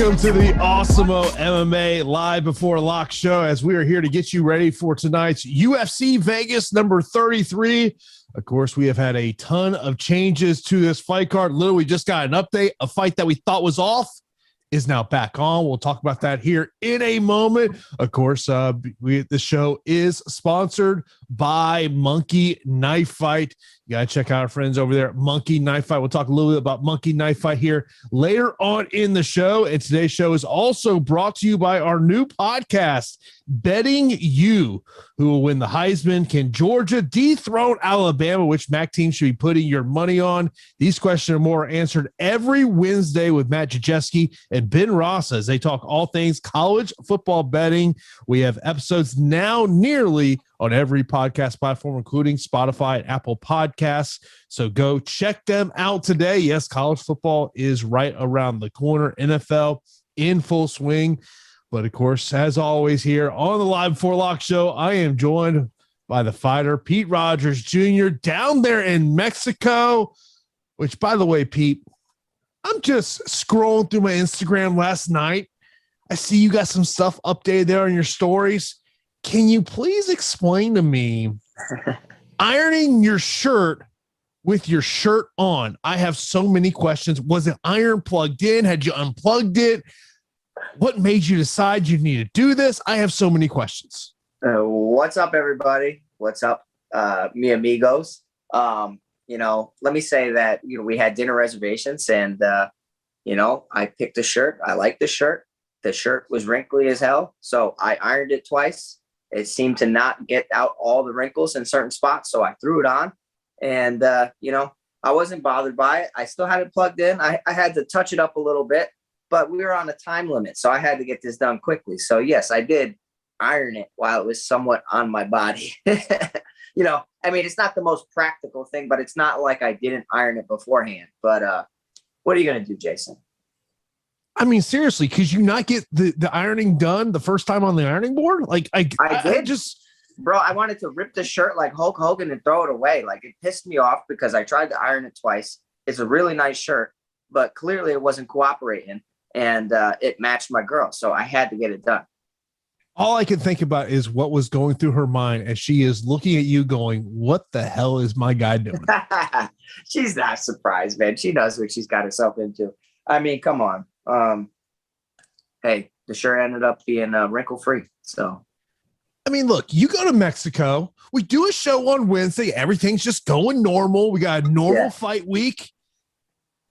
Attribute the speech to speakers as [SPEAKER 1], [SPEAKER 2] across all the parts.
[SPEAKER 1] Welcome to the Awesemo MMA Live Before Lock show, as we are here to get you ready for tonight's UFC Vegas number 33. Of course, we have had a ton of changes to this fight card. Literally just got an update. A fight that we thought was off is now back on. We'll talk about that here in a moment. Of course, the show is sponsored by Monkey Knife Fight. You got to check out our friends over there at Monkey Knife Fight. We'll talk a little bit about Monkey Knife Fight here later on in the show. And today's show is also brought to you by our new podcast, Betting You, who will win the Heisman. Can Georgia dethrone Alabama? Which MAC team should be putting your money on? These questions and more are answered every Wednesday with Matt Jajeski and Ben Ross as they talk all things college football betting. We have episodes now nearly on every podcast platform, including Spotify and Apple Podcasts. So go check them out today. Yes, college football is right around the corner. NFL in full swing. But of course, as always here on the Live Before Lock show, I am joined by the fighter, Pete Rogers Jr. down there in Mexico, which, by the way, Pete, I'm just scrolling through my Instagram last night. I see you got some stuff updated there on your stories. Can you please explain to me ironing your shirt with your shirt on? I have so many questions. Was it iron plugged in? Had you unplugged it? What made you decide you need to do this? I have so many questions.
[SPEAKER 2] What's up, everybody? What's up, mi amigos? Let me say that, we had dinner reservations and, I picked a shirt. I like the shirt. The shirt was wrinkly as hell. So I ironed it twice. It seemed to not get out all the wrinkles in certain spots. So I threw it on and, I wasn't bothered by it. I still had it plugged in. I had to touch it up a little bit, but we were on a time limit. So I had to get this done quickly. So yes, I did iron it while it was somewhat on my body. It's not the most practical thing, but it's not like I didn't iron it beforehand. But what are you going to do, Jason?
[SPEAKER 1] I mean, seriously, could you not get the ironing done the first time on the ironing board? Like I did.
[SPEAKER 2] Bro, I wanted to rip the shirt like Hulk Hogan and throw it away. Like, it pissed me off because I tried to iron it twice. It's a really nice shirt, but clearly it wasn't cooperating, and it matched my girl. So I had to get it done.
[SPEAKER 1] All I can think about is what was going through her mind as she is looking at you going, what the hell is my guy doing?
[SPEAKER 2] She's not surprised, man. She knows what she's got herself into. I mean, come on. Hey, the shirt ended up being wrinkle free. So,
[SPEAKER 1] I mean, look, you go to Mexico, we do a show on Wednesday. Everything's just going normal. We got a normal fight week.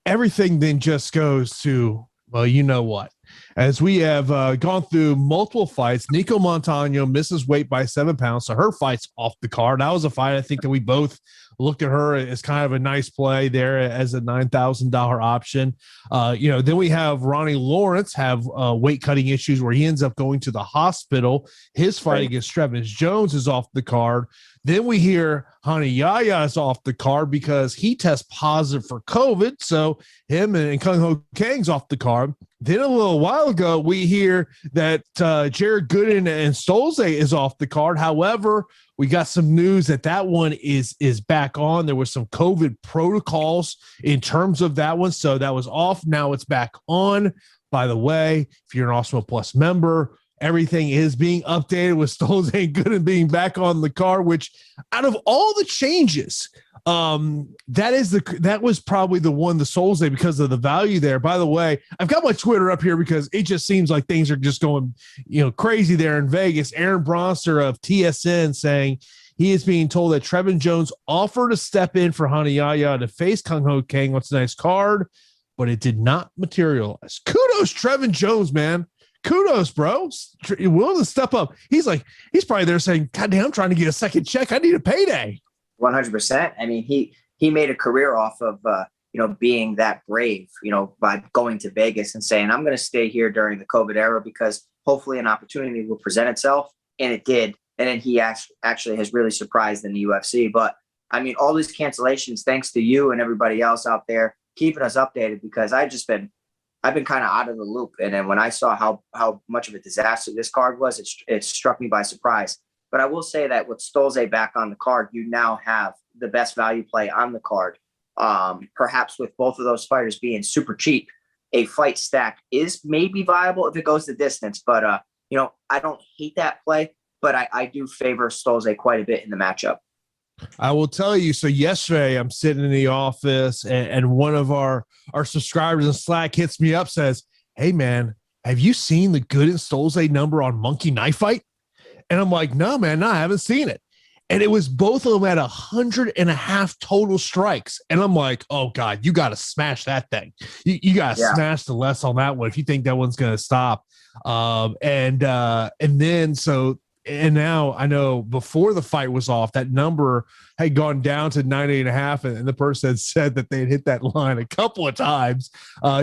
[SPEAKER 1] Everything then just goes to, well, you know what? As we have gone through multiple fights, Nico Montano misses weight by 7 pounds. So her fight's off the card. That was a fight I think that we both looked at her as kind of a nice play there as a $9,000 option. Then we have Ronnie Lawrence have weight cutting issues where he ends up going to the hospital. His fight against Trevin Jones is off the card. Then we hear Hani Yaya is off the card because he tests positive for COVID. So him and Kung Ho Kang's off the card. Then a little while ago, we hear that Jared Gooden and Stolze is off the card. However, we got some news that one is back on. There was some COVID protocols in terms of that one. So that was off. Now it's back on. By the way, if you're an Awesemo Plus member, everything is being updated with Stolze and Gooden being back on the card, which out of all the changes, that was probably the one, the Stolze, because of the value there. By the way, I've got my Twitter up here because it just seems like things are just going, crazy there in Vegas. Aaron Bronster of TSN saying he is being told that Trevin Jones offered to step in for Hani Yaya to face Kung Ho Kang. What's a nice card, but it did not materialize. Kudos, Trevin Jones, man. Kudos, bro. Willing to step up. He's probably there saying, God damn, I'm trying to get a second check. I need a payday.
[SPEAKER 2] 100%. I mean, he made a career off of, being that brave, by going to Vegas and saying, I'm going to stay here during the COVID era because hopefully an opportunity will present itself. And it did. And then he actually has really surprised in the UFC. But I mean, all these cancellations, thanks to you and everybody else out there keeping us updated, because I've been kind of out of the loop. And then when I saw how much of a disaster this card was, it struck me by surprise. But I will say that with Stolze back on the card, you now have the best value play on the card. Perhaps with both of those fighters being super cheap, a fight stack is maybe viable if it goes the distance. But, I don't hate that play, but I do favor Stolze quite a bit in the matchup.
[SPEAKER 1] I will tell you. So yesterday I'm sitting in the office and one of our subscribers in Slack hits me up, says, "Hey man, have you seen the Gooden Stolze number on Monkey Knife Fight?" And I'm like, "No, man, no, I haven't seen it." And it was both of them at 100.5 total strikes. And I'm like, "Oh God, you got to smash that thing. You got to smash the less on that one if you think that one's going to stop." And now I know before the fight was off, that number had gone down to 98.5, and the person had said that they had hit that line a couple of times,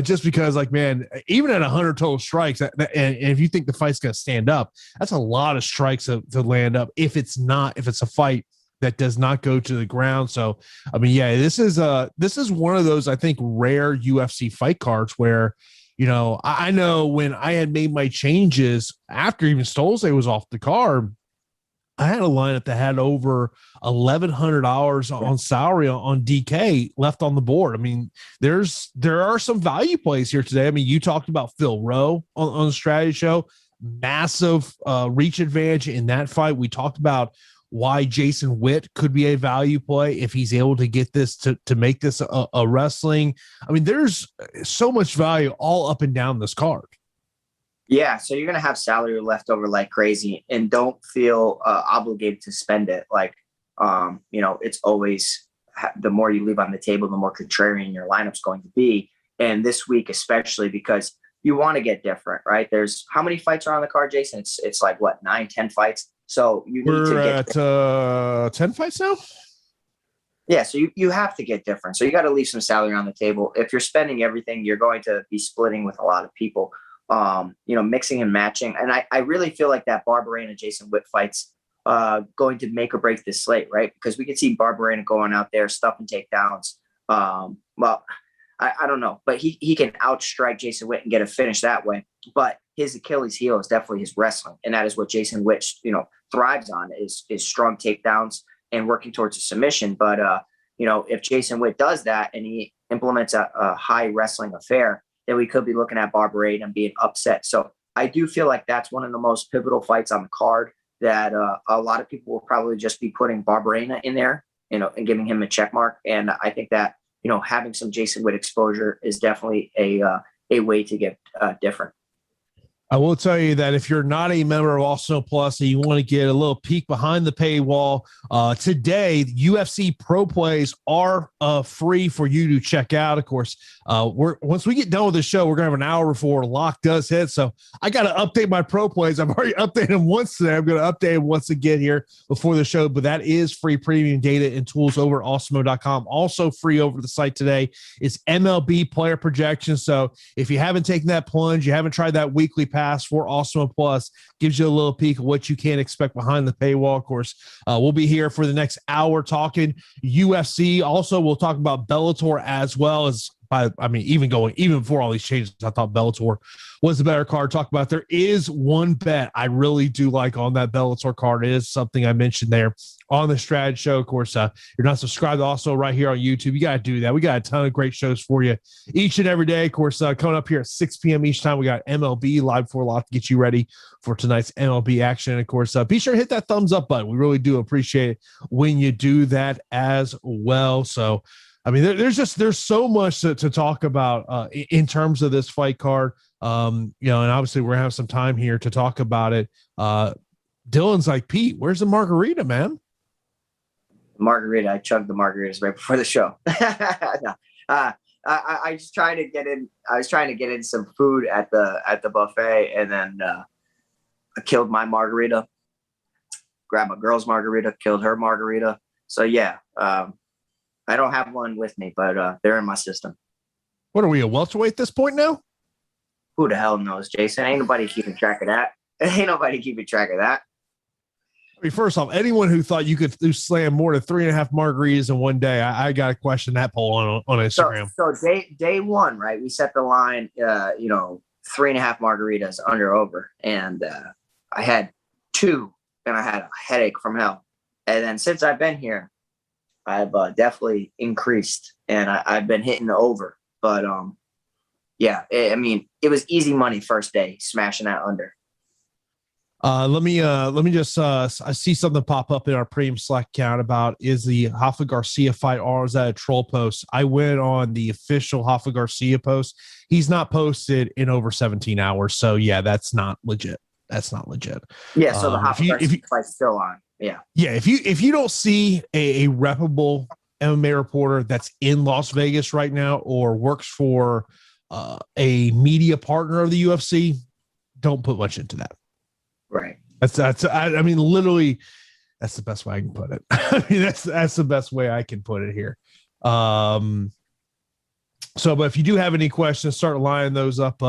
[SPEAKER 1] just because, like, man, even at 100 total strikes, and if you think the fight's going to stand up, that's a lot of strikes to land up. If it's a fight that does not go to the ground. So, I mean, yeah, this is one of those, I think, rare UFC fight cards where, I know when I had made my changes after even Stolze was off the card, I had a lineup that had over $1,100 on salary on DK left on the board. I mean, there are some value plays here today. I mean, you talked about Phil Rowe on the strategy show, massive reach advantage in that fight. We talked about why Jason Witt could be a value play if he's able to get this to make this a wrestling. I mean, there's so much value all up and down this card.
[SPEAKER 2] Yeah, so you're going to have salary left over like crazy, and don't feel obligated to spend it. Like, it's always the more you leave on the table, the more contrarian your lineup's going to be. And this week, especially because you want to get different, right? There's how many fights are on the card, Jason? It's like what, 9-10 fights. So you need to get
[SPEAKER 1] at 10 fights now.
[SPEAKER 2] Yeah, so you have to get different. So you got to leave some salary on the table. If you're spending everything, you're going to be splitting with a lot of people. Mixing and matching. And I really feel like that Barberena Jason Witt fight's going to make or break this slate, right? Because we can see Barberena going out there, stuffing takedowns. I don't know, but he can outstrike Jason Witt and get a finish that way. But his Achilles heel is definitely his wrestling. And that is what Jason Witt, thrives on is strong takedowns and working towards a submission. But, if Jason Witt does that and he implements a high wrestling affair, then we could be looking at Barberena and being upset. So I do feel like that's one of the most pivotal fights on the card that a lot of people will probably just be putting Barberena in there, and giving him a check mark. And I think that, having some Jason Witt exposure is definitely a way to get different.
[SPEAKER 1] I will tell you that if you're not a member of Awesemo Plus and you want to get a little peek behind the paywall, today UFC Pro Plays are free for you to check out. Of course, once we get done with the show, we're going to have an hour before Lock does hit. So I got to update my Pro Plays. I've already updated them once today. I'm going to update them once again here before the show, but that is free premium data and tools over at awesemo.com. Also free over the site today is MLB player projections. So if you haven't taken that plunge, you haven't tried that weekly pass for Awesemo Plus, gives you a little peek of what you can expect behind the paywall. Of course, we'll be here for the next hour talking UFC. Also, we'll talk about Bellator as well as even before all these changes, I thought Bellator was the better card. Talk about there is one bet I really do like on that Bellator card. It is something I mentioned there on the Strategy Show. Of course, you're not subscribed also right here on YouTube. You got to do that. We got a ton of great shows for you each and every day. Of course, coming up here at 6 p.m. each time, we got MLB Live Before Lock to get you ready for tonight's MLB action. And of course, be sure to hit that thumbs up button. We really do appreciate it when you do that as well. So, I mean, there's so much to talk about in terms of this fight card. And obviously we're gonna have some time here to talk about it. Dylan's like, Pete, where's the margarita, man?
[SPEAKER 2] Margarita. I chugged the margaritas right before the show. No. I was trying to get in. I was trying to get in some food at the buffet, and then I killed my margarita. Grabbed my girl's margarita, killed her margarita. So yeah, I don't have one with me, but they're in my system.
[SPEAKER 1] What are we, a welterweight at this point now?
[SPEAKER 2] Who the hell knows, Jason? Ain't nobody keeping track of that. Ain't nobody keeping track of that.
[SPEAKER 1] I mean, first off, anyone who ththought you could slam more than 3.5 margaritas in one day, I got to question that poll on Instagram.
[SPEAKER 2] So day one, right? We set the line, 3.5 margaritas under over, and I had 2, and I had a headache from hell. And then since I've been here, I've definitely increased, and I've been hitting the over. But Yeah, I mean, it was easy money first day, smashing that under.
[SPEAKER 1] Let me just I see something pop up in our premium Slack account about is the Rafa Garcia fight or is that a troll post? I went on the official Rafa Garcia post. He's not posted in over 17 hours. So yeah, that's not legit. That's not legit.
[SPEAKER 2] Yeah, so the Rafa Garcia fight's still on. Yeah.
[SPEAKER 1] Yeah, if you don't see a reputable MMA reporter that's in Las Vegas right now or works for a media partner of the UFC, don't put much into that.
[SPEAKER 2] Right.
[SPEAKER 1] I mean, literally, that's the best way I can put it. I mean, that's the best way I can put it here. But if you do have any questions, start lining those up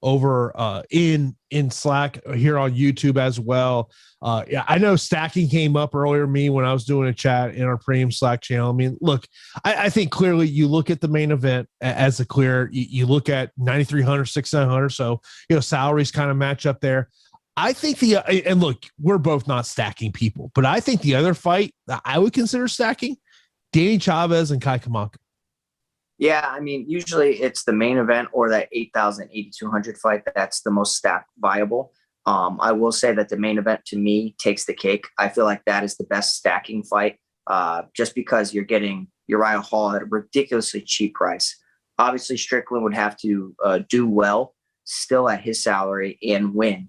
[SPEAKER 1] over in Slack here on YouTube as well. Yeah, I know stacking came up earlier me when I was doing a chat in our premium Slack channel. I mean, look, I think clearly you look at the main event as a clear. You look at 9,300, 6,900. So salaries kind of match up there. I think and look, we're both not stacking people, but I think the other fight that I would consider stacking, Danny Chavez and Kai Kamaka.
[SPEAKER 2] Yeah, I mean, usually it's the main event or that 8,000, 8,200 fight that's the most stack viable. I will say that the main event to me takes the cake. I feel like that is the best stacking fight just because you're getting Uriah Hall at a ridiculously cheap price. Obviously, Strickland would have to do well still at his salary and win.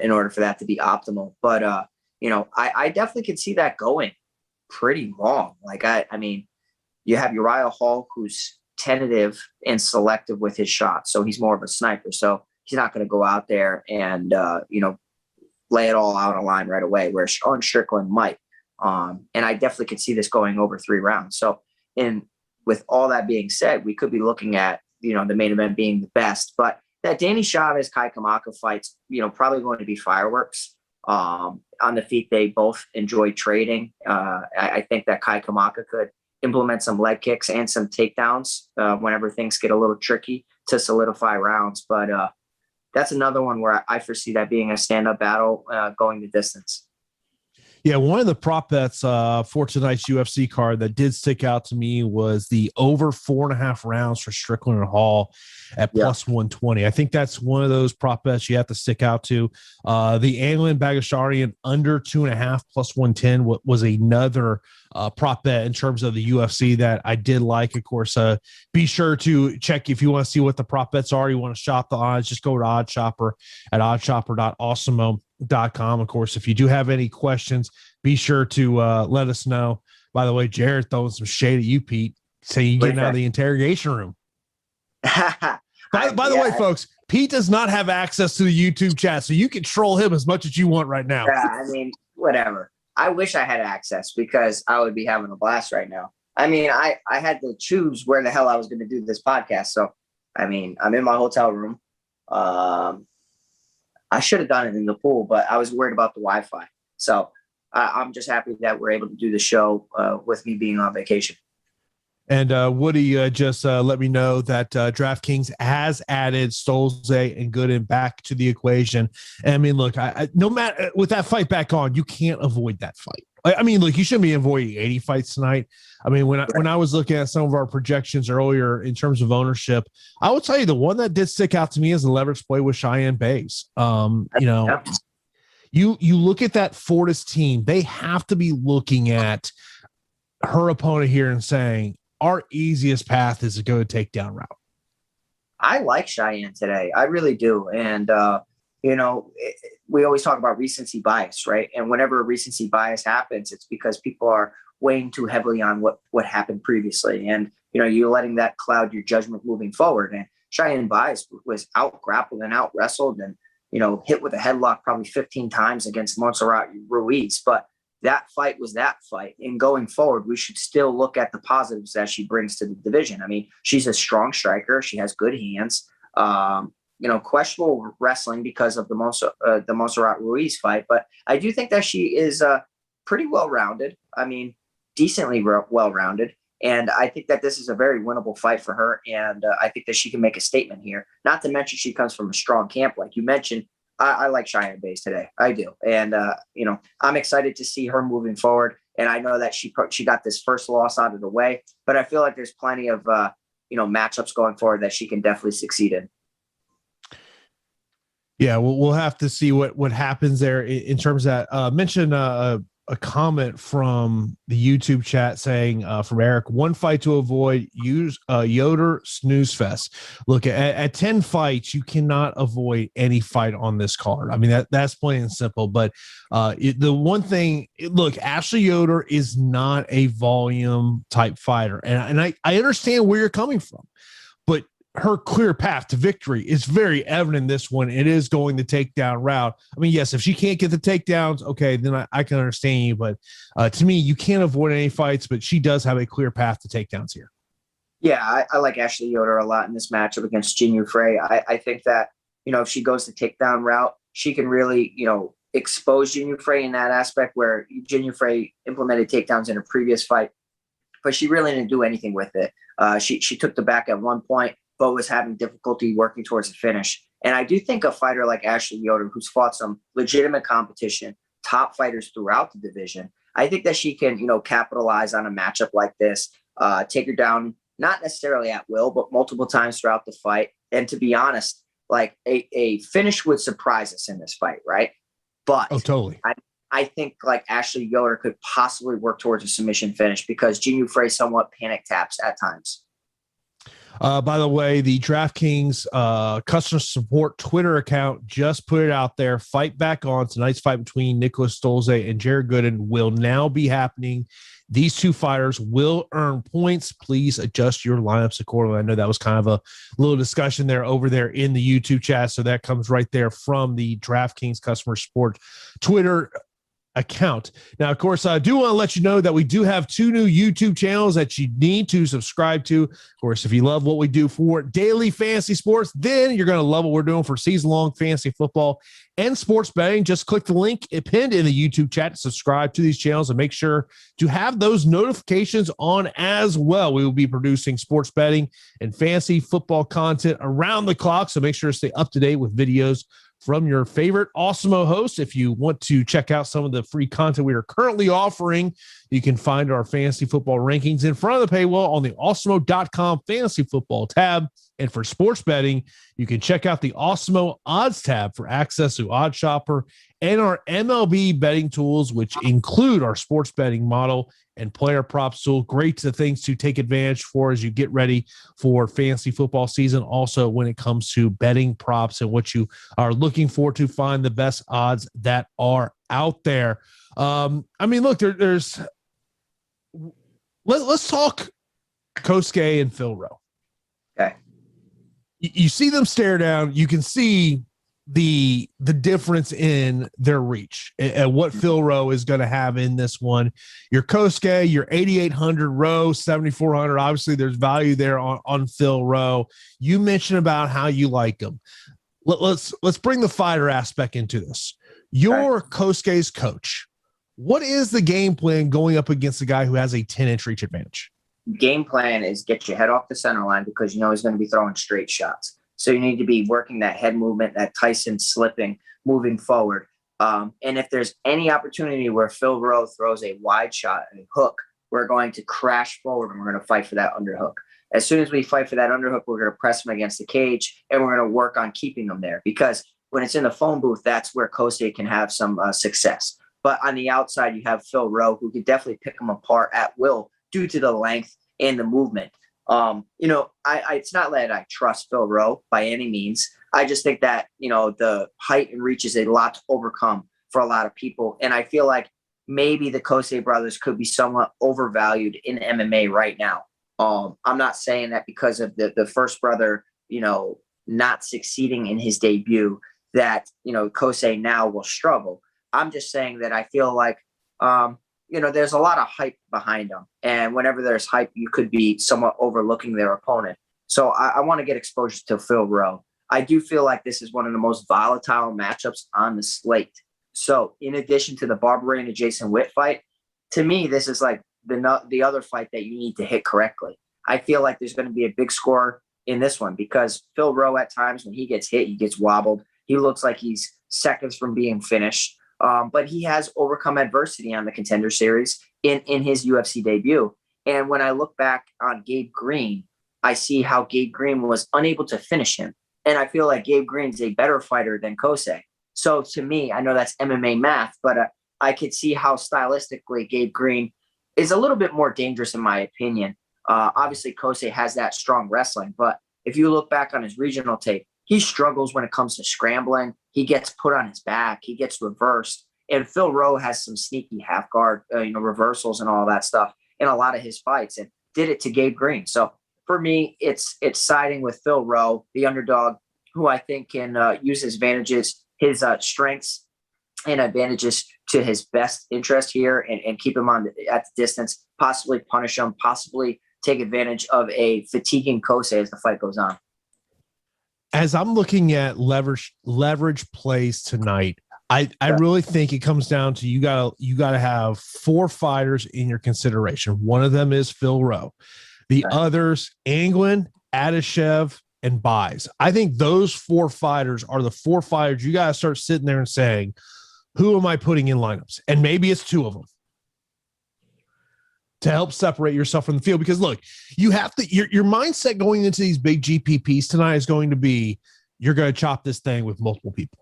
[SPEAKER 2] In order for that to be optimal. But, I definitely could see that going pretty long. Like, I mean, you have Uriah Hall, who's tentative and selective with his shots. So he's more of a sniper. So he's not going to go out there and, lay it all out on line right away, where Sean Strickland might. And I definitely could see this going over 3 rounds. So with all that being said, we could be looking at, the main event being the best. But that Danny Chavez Kai Kamaka fight's, probably going to be fireworks. On the feet, they both enjoy trading. I think that Kai Kamaka could implement some leg kicks and some takedowns whenever things get a little tricky to solidify rounds. But that's another one where I foresee that being a stand-up battle going the distance.
[SPEAKER 1] Yeah, one of the prop bets for tonight's UFC card that did stick out to me was the over 4.5 rounds for Strickland and Hall at plus 120. I think that's one of those prop bets you have to stick out to. The Anglin Baghdasaryan under 2.5 plus 110 was another prop bet in terms of the UFC that I did like. Of course, be sure to check if you want to see what the prop bets are. You want to shop the odds, just go to OddsShopper at oddshopper.awesemo.com. Of course, if you do have any questions, be sure to let us know. By the way, Jared throwing some shade at you, Pete, saying you're getting out of the interrogation room. By the way, folks, Pete does not have access to the YouTube chat, so you can troll him as much as you want right now.
[SPEAKER 2] Yeah, I mean, whatever. I wish I had access because I would be having a blast right now. I mean, I had to choose where the hell I was going to do this podcast. So, I mean, I'm in my hotel room. I should have done it in the pool, but I was worried about the Wi-Fi. So I'm just happy that we're able to do the show with me being on vacation.
[SPEAKER 1] And Woody just let me know that DraftKings has added Stolze and Gooden back to the equation. And I mean, look, no matter with that fight back on, you can't avoid that fight. I mean, look, you shouldn't be avoiding 80 fights tonight. I mean, when I was looking at some of our projections earlier in terms of ownership, I will tell you the one that did stick out to me is the leverage play with Cheyanne Bays. You look at that Fortis team, they have to be looking at her opponent here and saying, our easiest path is to go to takedown route.
[SPEAKER 2] I like Cheyanne today. I really do. And, we always talk about recency bias, right? And whenever a recency bias happens, it's because people are weighing too heavily on what happened previously. And, you're letting that cloud your judgment moving forward. And Cheyanne Baez was out grappled and out wrestled and, hit with a headlock probably 15 times against Montserrat Ruiz. But that fight was that fight. And going forward, we should still look at the positives that she brings to the division. I mean, she's a strong striker. She has good hands. Questionable wrestling because of the Montserrat Ruiz fight. But I do think that she is pretty well-rounded. I mean, decently well-rounded. And I think that this is a very winnable fight for her. And I think that she can make a statement here. Not to mention she comes from a strong camp. Like you mentioned, I like Cheyanne Bays today. I do. And, I'm excited to see her moving forward. And I know that she got this first loss out of the way. But I feel like there's plenty of matchups going forward that she can definitely succeed in.
[SPEAKER 1] Yeah, we'll have to see what happens there in terms of that. Mention a comment from the YouTube chat saying from Eric, one fight to avoid, use Yoder snooze fest. Look, at 10 fights, you cannot avoid any fight on this card. I mean, that's plain and simple. But the one thing, look, Ashley Yoder is not a volume type fighter. And I understand where you're coming from, but her clear path to victory is very evident in this one. It is going the takedown route. I mean, yes, if she can't get the takedowns, okay, then I can understand you. But to me, you can't avoid any fights, but she does have a clear path to takedowns here.
[SPEAKER 2] Yeah, I like Ashley Yoder a lot in this matchup against Jinyu Frey. I think that, if she goes the takedown route, she can really, expose Jinyu Frey in that aspect where Jinyu Frey implemented takedowns in a previous fight, but she really didn't do anything with it. She took the back at one point, but was having difficulty working towards the finish. And I do think a fighter like Ashley Yoder, who's fought some legitimate competition, top fighters throughout the division, I think that she can, capitalize on a matchup like this, take her down, not necessarily at will, but multiple times throughout the fight. And to be honest, like a finish would surprise us in this fight, right? But
[SPEAKER 1] totally.
[SPEAKER 2] I think like Ashley Yoder could possibly work towards a submission finish because Jinyu Frey somewhat panic taps at times.
[SPEAKER 1] By the way, the DraftKings customer support Twitter account just put it out there. Fight back on. Tonight's fight between Nicholas Stolze and Jared Gooden will now be happening. These two fighters will earn points. Please adjust your lineups accordingly. I know that was kind of a little discussion there over there in the YouTube chat. So that comes right there from the DraftKings customer support Twitter account. Now, of course, I do want to let you know that we do have two new YouTube channels that you need to subscribe to. Of course, if you love what we do for daily fantasy sports, then you're going to love what we're doing for season-long fantasy football and sports betting. Just click the link pinned in the YouTube chat to subscribe to these channels and make sure to have those notifications on as well. We will be producing sports betting and fantasy football content around the clock, so make sure to stay up to date with videos from your favorite Awesemo hosts. If you want to check out some of the free content we are currently offering, you can find our fantasy football rankings in front of the paywall on the Awesemo.com fantasy football tab. And for sports betting, you can check out the Awesemo odds tab for access to Odd Shopper and our MLB betting tools, which include our sports betting model and player props tool. Great things to take advantage for as you get ready for fantasy football season. Also, when it comes to betting props and what you are looking for to find the best odds that are out there. I mean, look, let's talk Cosce and Phil Rowe.
[SPEAKER 2] Okay.
[SPEAKER 1] You see them stare down. You can see the difference in their reach and what Phil Rowe is going to have in this one. Your Cosce, your 8,800, Rowe 7,400. Obviously, there's value there on Phil Rowe. You mentioned about how you like him. Let's bring the fighter aspect into this. Your Cosce's coach. What is the game plan going up against a guy who has a 10-inch reach advantage?
[SPEAKER 2] Game plan is get your head off the center line because he's going to be throwing straight shots. So you need to be working that head movement, that Tyson slipping, moving forward. And if there's any opportunity where Phil Rowe throws a wide shot and a hook, we're going to crash forward and we're going to fight for that underhook. As soon as we fight for that underhook, we're going to press him against the cage and we're going to work on keeping him there because when it's in the phone booth, that's where Cosce can have some success. But on the outside, you have Phil Rowe who could definitely pick him apart at will due to the length and the movement. It's not that I trust Phil Rowe by any means. I just think that, the height and reach is a lot to overcome for a lot of people. And I feel like maybe the Cosce brothers could be somewhat overvalued in MMA right now. I'm not saying that because of the first brother, not succeeding in his debut that, Cosce now will struggle. I'm just saying that I feel like, there's a lot of hype behind them. And whenever there's hype, you could be somewhat overlooking their opponent. So I want to get exposure to Phil Rowe. I do feel like this is one of the most volatile matchups on the slate. So in addition to the Barbarian and Jason Witt fight, to me, this is like the other fight that you need to hit correctly. I feel like there's going to be a big score in this one because Phil Rowe at times when he gets hit, he gets wobbled. He looks like he's seconds from being finished. But he has overcome adversity on the Contender Series in his UFC debut. And when I look back on Gabe Green, I see how Gabe Green was unable to finish him. And I feel like Gabe Green's a better fighter than Cosce. So to me, I know that's MMA math, but I could see how stylistically Gabe Green is a little bit more dangerous in my opinion. Obviously, Cosce has that strong wrestling, but if you look back on his regional tape, he struggles when it comes to scrambling. He gets put on his back. He gets reversed. And Phil Rowe has some sneaky half guard, reversals and all that stuff in a lot of his fights, and did it to Gabe Green. So for me, it's siding with Phil Rowe, the underdog, who I think can use his advantages, his strengths and advantages to his best interest here, and keep him at the distance, possibly punish him, possibly take advantage of a fatiguing Cosce as the fight goes on.
[SPEAKER 1] As I'm looking at leverage plays tonight, I really think it comes down to you gotta have 4 fighters in your consideration. One of them is Phil Rowe. The others, Anglin, Adeshev, and Buys. I think those 4 fighters are the 4 fighters you gotta start sitting there and saying, who am I putting in lineups? And maybe it's 2 of them to help separate yourself from the field. Because look, you have to, your mindset going into these big GPPs tonight is going to be, you're going to chop this thing with multiple people.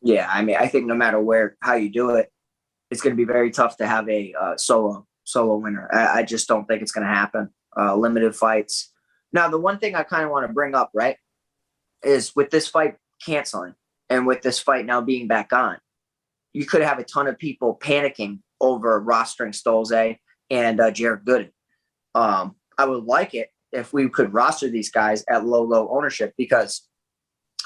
[SPEAKER 2] Yeah. I mean, I think no matter how you do it, it's going to be very tough to have a solo winner. I just don't think it's going to happen. Limited fights. Now, the one thing I kind of want to bring up, right, is with this fight canceling and with this fight now being back on, you could have a ton of people panicking over rostering Stolze and Jared Gooden. I would like it if we could roster these guys at low ownership, because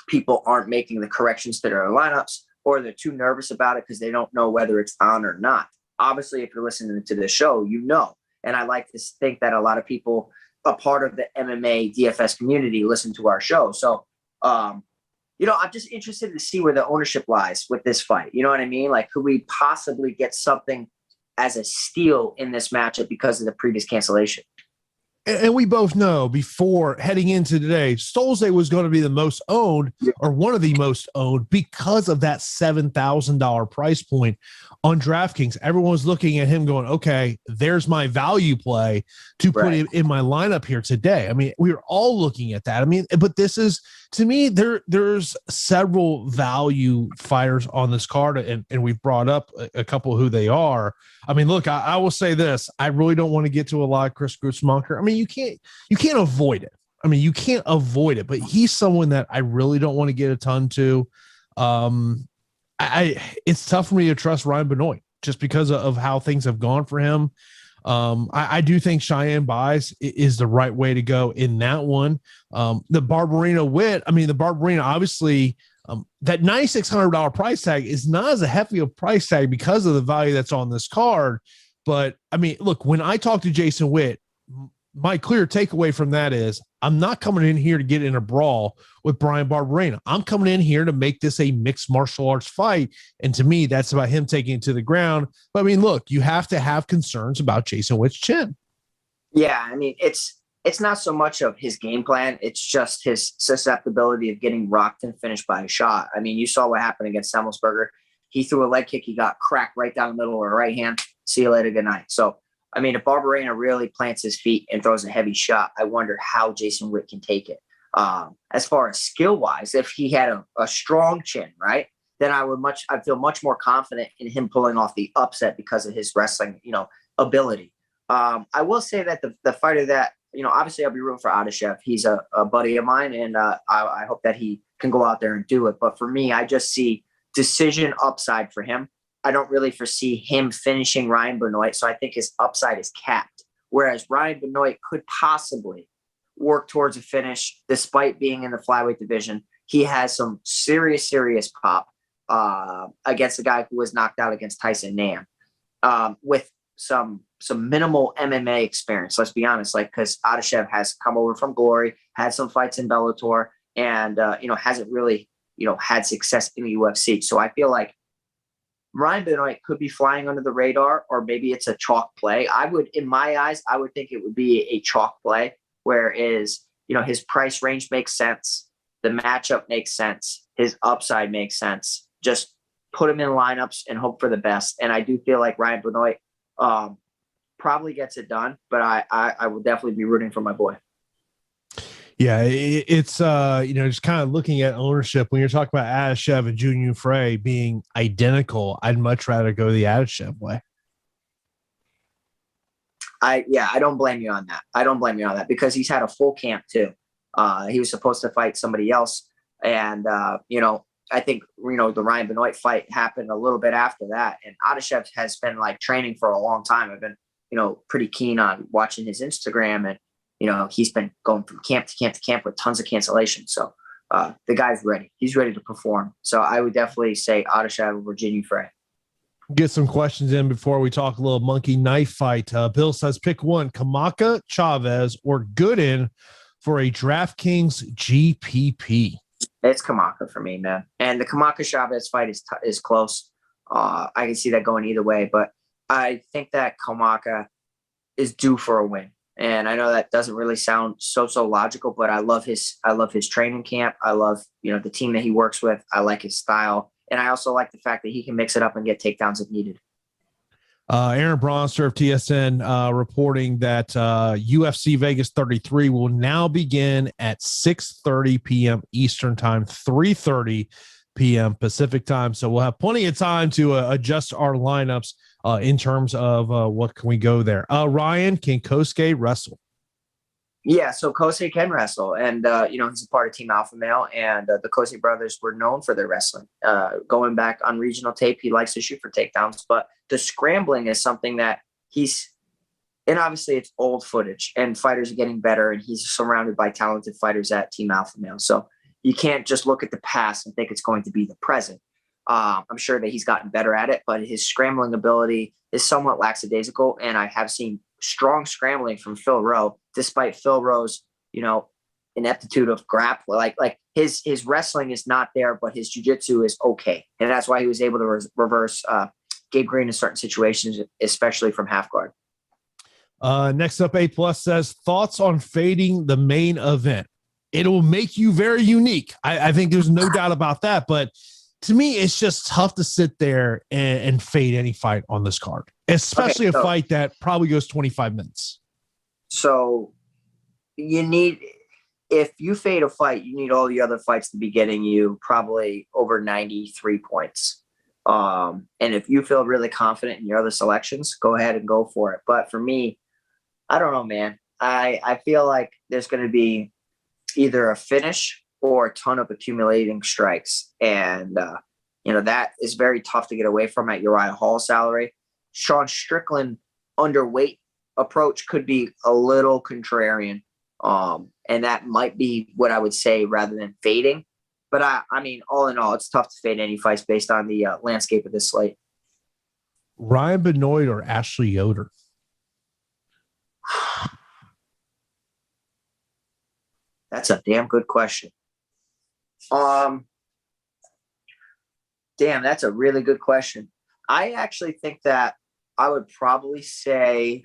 [SPEAKER 2] people aren't making the corrections to their lineups, or they're too nervous about it because they don't know whether it's on or not. Obviously, if you're listening to this show, you know. And I like to think that a lot of people, a part of the MMA DFS community, listen to our show. So, I'm just interested to see where the ownership lies with this fight. You know what I mean? Like, could we possibly get something as a steal in this matchup because of the previous cancellation?
[SPEAKER 1] And we both know before heading into today, Stolze was going to be the most owned, or one of the most owned, because of that $7,000 price point on DraftKings. Everyone was looking at him going, okay, there's my value play to put him in my lineup here today. I mean, we were all looking at that. I mean, but this is, to me, there's several value fighters on this card, and we've brought up a couple who they are. I mean, look, I will say this. I really don't want to get to a lot of Chris Grutzmonker. I mean, you can't avoid it. I mean, you can't avoid it, but he's someone that I really don't want to get a ton to. It's tough for me to trust Ryan Benoit just because of how things have gone for him. I do think Cheyanne Buys is the right way to go in that one. The Barberina obviously, that $9,600 price tag is not as a hefty a price tag because of the value that's on this card. But I mean, look, when I talk to Jason Witt, my clear takeaway from that is I'm not coming in here to get in a brawl with Brian Barberena. I'm coming in here to make this a mixed martial arts fight. And to me, that's about him taking it to the ground. But I mean, look, you have to have concerns about Jason Witt's chin. Yeah.
[SPEAKER 2] I mean, it's not so much of his game plan. It's just his susceptibility of getting rocked and finished by a shot. I mean, you saw what happened against Semmelsberger. He threw a leg kick. He got cracked right down the middle of her right hand. See you later. Good night. So, I mean, if Barberena really plants his feet and throws a heavy shot, I wonder how Jason Witt can take it. As far as skill-wise, if he had a strong chin, right, then I'd feel much more confident in him pulling off the upset because of his wrestling, ability. I will say that the fighter that, obviously I'll be rooting for Adeshev. He's a buddy of mine, and I hope that he can go out there and do it. But for me, I just see decision upside for him. I don't really foresee him finishing Ryan Benoit, so I think his upside is capped. Whereas Ryan Benoit could possibly work towards a finish despite being in the flyweight division. He has some serious pop against a guy who was knocked out against Tyson Nam with some minimal MMA experience. Let's be honest, because Adeshev has come over from Glory, had some fights in Bellator, and hasn't really had success in the UFC. So I feel like Ryan Benoit could be flying under the radar, or maybe it's a chalk play. In my eyes, I would think it would be a chalk play, whereas, his price range makes sense. The matchup makes sense. His upside makes sense. Just put him in lineups and hope for the best. And I do feel like Ryan Benoit probably gets it done, but I will definitely be rooting for my boy.
[SPEAKER 1] Yeah, it's just kind of looking at ownership when you're talking about Adeshev and Junior Frey being identical. I'd much rather go the Adeshev way.
[SPEAKER 2] I don't blame you on that. I don't blame you on that because he's had a full camp too. He was supposed to fight somebody else, and I think the Ryan Benoit fight happened a little bit after that. And Adeshev has been like training for a long time. I've been pretty keen on watching his Instagram, and he's been going from camp to camp to camp with tons of cancellations. So the guy's ready. He's ready to perform. So I would definitely say Adeshev over Junior Frey.
[SPEAKER 1] Get some questions in before we talk a little monkey knife fight. Bill says pick one: Kamaka, Chavez, or Gooden for a DraftKings GPP.
[SPEAKER 2] It's Kamaka for me, man. And the Kamaka Chavez fight is close. I can see that going either way, but I think that Kamaka is due for a win. And I know that doesn't really sound so logical, but I love his training camp. I love, the team that he works with. I like his style. And I also like the fact that he can mix it up and get takedowns if needed.
[SPEAKER 1] Aaron Bronster of TSN reporting that UFC Vegas 33 will now begin at 6:30 p.m. Eastern time, 3:30 p.m. Pacific time. So we'll have plenty of time to adjust our lineups in terms of what can we go there. Ryan, can Cosce wrestle?
[SPEAKER 2] Yeah, so Cosce can wrestle, and he's a part of Team Alpha Male, and the Cosce brothers were known for their wrestling. Going back on regional tape, he likes to shoot for takedowns, but the scrambling is something that and obviously it's old footage, and fighters are getting better, and he's surrounded by talented fighters at Team Alpha Male. So you can't just look at the past and think it's going to be the present. I'm sure that he's gotten better at it, but his scrambling ability is somewhat lackadaisical, and I have seen strong scrambling from Phil Rowe, despite Phil Rowe's, ineptitude of grapple. Like his wrestling is not there, but his jiu-jitsu is okay. And that's why he was able to reverse Gabe Green in certain situations, especially from half guard.
[SPEAKER 1] Next up, A+ says, thoughts on fading the main event. It will make you very unique. I think there's no doubt about that, but to me, it's just tough to sit there and fade any fight on this card, especially a fight that probably goes 25 minutes. So
[SPEAKER 2] if you fade a fight, you need all the other fights to be getting you probably over 93 points. And if you feel really confident in your other selections, go ahead and go for it. But for me, I don't know, man. I feel like there's going to be either a finish or a ton of accumulating strikes. And, that is very tough to get away from at Uriah Hall salary. Sean Strickland underweight approach could be a little contrarian. And that might be what I would say rather than fading. But I mean, all in all, it's tough to fade any fights based on the landscape of this slate.
[SPEAKER 1] Ryan Benoit or Ashley Yoder?
[SPEAKER 2] That's a damn good question. That's a really good question. I actually think that I would probably say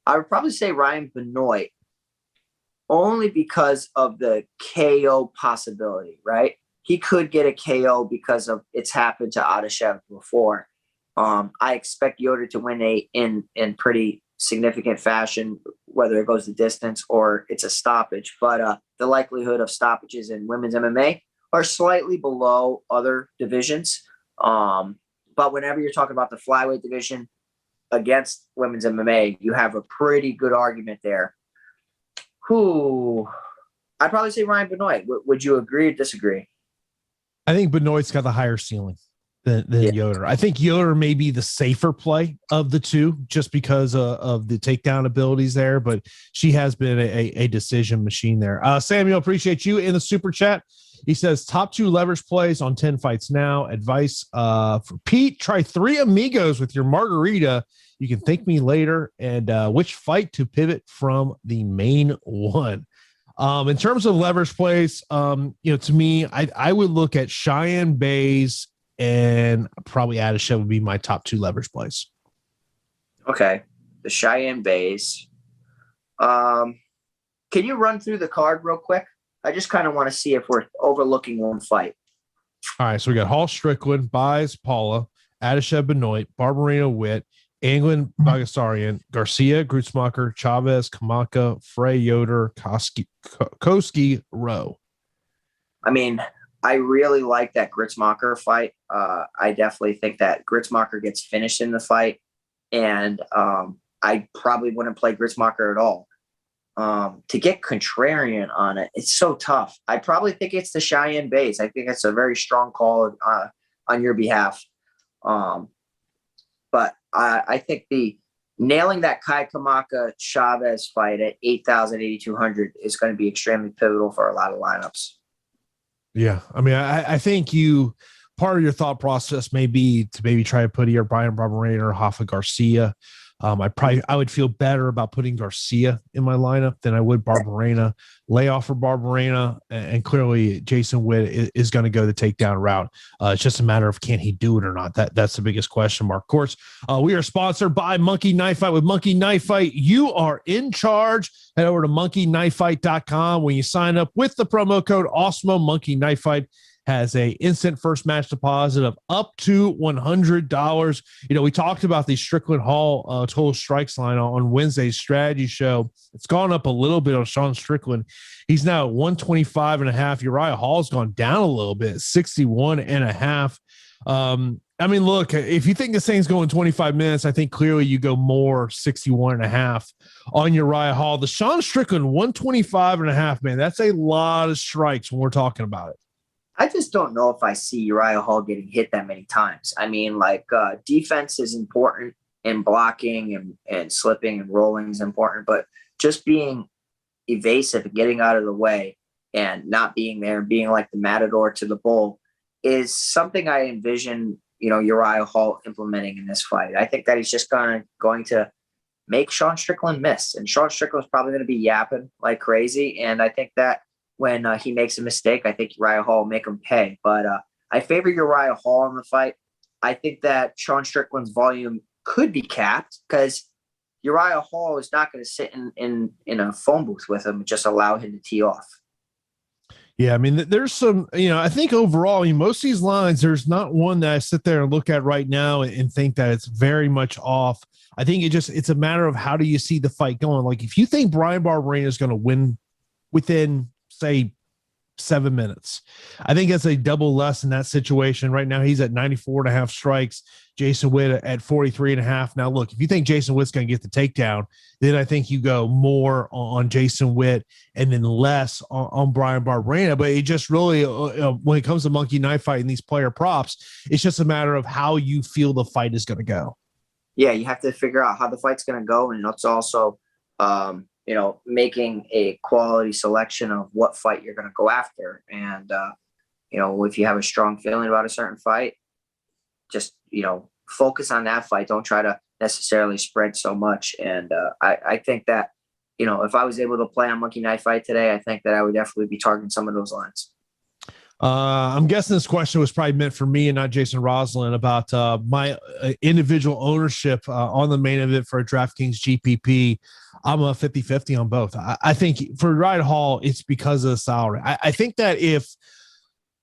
[SPEAKER 2] Ryan Benoit, only because of the KO possibility, right? He could get a KO because of it's happened to Adeshev before. I expect Yoder to win in pretty significant fashion, whether it goes the distance or it's a stoppage. But the likelihood of stoppages in women's MMA are slightly below other divisions. But whenever you're talking about the flyweight division against women's MMA, you have a pretty good argument there. I'd probably say Ryan Benoit. Would you agree or disagree?
[SPEAKER 1] I think Benoit's got the higher ceiling than Yoder. I think Yoder may be the safer play of the two just because of the takedown abilities there, but she has been a decision machine there. Samuel, appreciate you in the super chat. He says, top 2 leverage plays on 10 fights now. Advice for Pete, try 3 amigos with your margarita. You can thank me later. And which fight to pivot from the main one. In terms of leverage plays, to me, I would look at Cheyanne Bays and probably Adeshev would be my top 2 leverage plays.
[SPEAKER 2] Okay. The Cheyanne Bays. Can you run through the card real quick? I just kind of want to see if we're overlooking one fight.
[SPEAKER 1] All right. So we got Hall Strickland, Baez, Paula, Adeshev Benoit, Barbarino Witt, Anglin, Baghdasaryan, Garcia, Grutzmacher, Chavez, Kamaka, Frey, Yoder, Cosce, Rowe.
[SPEAKER 2] I mean, I really like that Grutzmacher fight. I definitely think that Grutzmacher gets finished in the fight, and I probably wouldn't play Grutzmacher at all. To get Contrarian on it, it's so tough. I probably think it's the Cheyanne base. I think it's a very strong call on your behalf. But I think nailing that Kai Kamaka Chavez fight at 8,000, 8,200 is going to be extremely pivotal for a lot of lineups.
[SPEAKER 1] Yeah. I mean, I think part of your thought process may be to maybe try to put either Brian Barberena or Rafa Garcia. I would feel better about putting Garcia in my lineup than I would Barberena. Lay off for Barberena, and clearly Jason Witt is going to go the takedown route. It's just a matter of can he do it or not. That's the biggest question mark. Of course, we are sponsored by Monkey Knife Fight. With Monkey Knife Fight, you are in charge. Head over to monkeyknifefight.com. When you sign up with the promo code Awesemo, Monkey Knife Fight has a instant first match deposit of up to $100. We talked about the Strickland Hall total strikes line on Wednesday's strategy show. It's gone up a little bit on Sean Strickland. He's now at 125.5. Uriah Hall's gone down a little bit, 61.5. I mean, look, if you think this thing's going 25 minutes, I think clearly you go more 61.5 on Uriah Hall. The Sean Strickland 125.5, man, that's a lot of strikes when we're talking about it.
[SPEAKER 2] I just don't know if I see Uriah Hall getting hit that many times. I mean, defense is important, and blocking and slipping and rolling is important, but just being evasive and getting out of the way and not being there and being like the matador to the bull is something I envision, Uriah Hall implementing in this fight. I think that he's just going to make Sean Strickland miss, and Sean Strickland's probably going to be yapping like crazy. And I think that when he makes a mistake, I think Uriah Hall will make him pay. But I favor Uriah Hall in the fight. I think that Sean Strickland's volume could be capped because Uriah Hall is not going to sit in a phone booth with him and just allow him to tee off.
[SPEAKER 1] Yeah, I mean, there's some, I think overall, most of these lines, there's not one that I sit there and look at right now and think that it's very much off. I think it's a matter of how do you see the fight going? Like, if you think Brian Barberena is going to win within, say, 7 minutes, I think it's a double less in that situation. Right now, he's at 94.5 strikes. Jason Witt at 43.5. Now, look, if you think Jason Witt's going to get the takedown, then I think you go more on Jason Witt and then less on Brian Barberena. But it just really, when it comes to Monkey Knife Fight and these player props, it's just a matter of how you feel the fight is going to go.
[SPEAKER 2] Yeah, you have to figure out how the fight's going to go, and it's also making a quality selection of what fight you're going to go after. And, if you have a strong feeling about a certain fight, just, focus on that fight. Don't try to necessarily spread so much. And I think that, if I was able to play on Monkey Knife Fight today, I think that I would definitely be targeting some of those lines.
[SPEAKER 1] I'm guessing this question was probably meant for me and not Jason Roslin about my individual ownership on the main event for a DraftKings GPP. I'm a 50-50 on both. I think for Uriah Hall, it's because of the salary. I think that if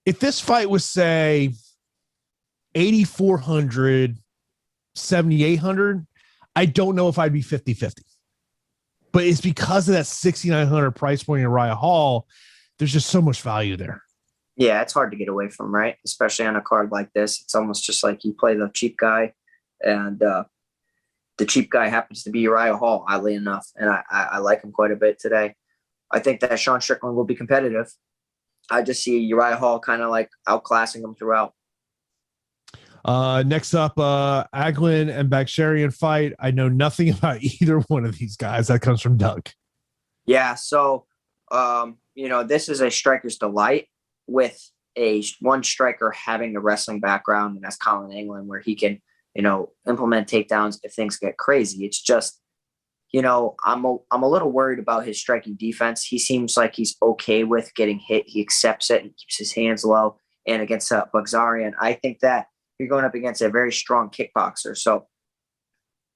[SPEAKER 1] this fight was, say, 8,400, 7,800, I don't know if I'd be 50-50. But it's because of that 6,900 price point in Uriah Hall, there's just so much value there.
[SPEAKER 2] Yeah, it's hard to get away from, right? Especially on a card like this. It's almost just like you play the cheap guy, and the cheap guy happens to be Uriah Hall, oddly enough. And I like him quite a bit today. I think that Sean Strickland will be competitive. I just see Uriah Hall kind of like outclassing him throughout.
[SPEAKER 1] Next up, Anglin and Baghdasaryan fight. I know nothing about either one of these guys. That comes from Doug.
[SPEAKER 2] Yeah, so, this is a striker's delight with one striker having a wrestling background, and that's Colin Anglin, where he can, implement takedowns if things get crazy. It's just, I'm a little worried about his striking defense. He seems like he's okay with getting hit. He accepts it and keeps his hands low. And against Baghdasaryan, I think that you're going up against a very strong kickboxer. So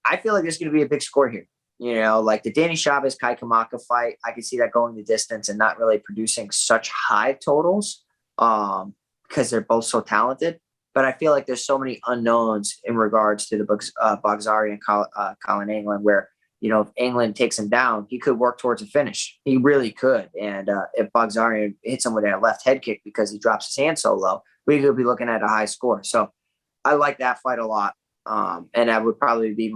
[SPEAKER 2] I feel like there's going to be a big score here. Like the Danny Chavez Kai Kamaka fight, I can see that going the distance and not really producing such high totals because they're both so talented. but I feel like there's so many unknowns in regards to the Baghdasaryan Colin Anglin, where, you know, if Anglin takes him down, he could work towards a finish. He really could. And if Baghdasaryan hits him with a left head kick because he drops his hand so low, we could be looking at a high score. So I like that fight a lot. And that would probably be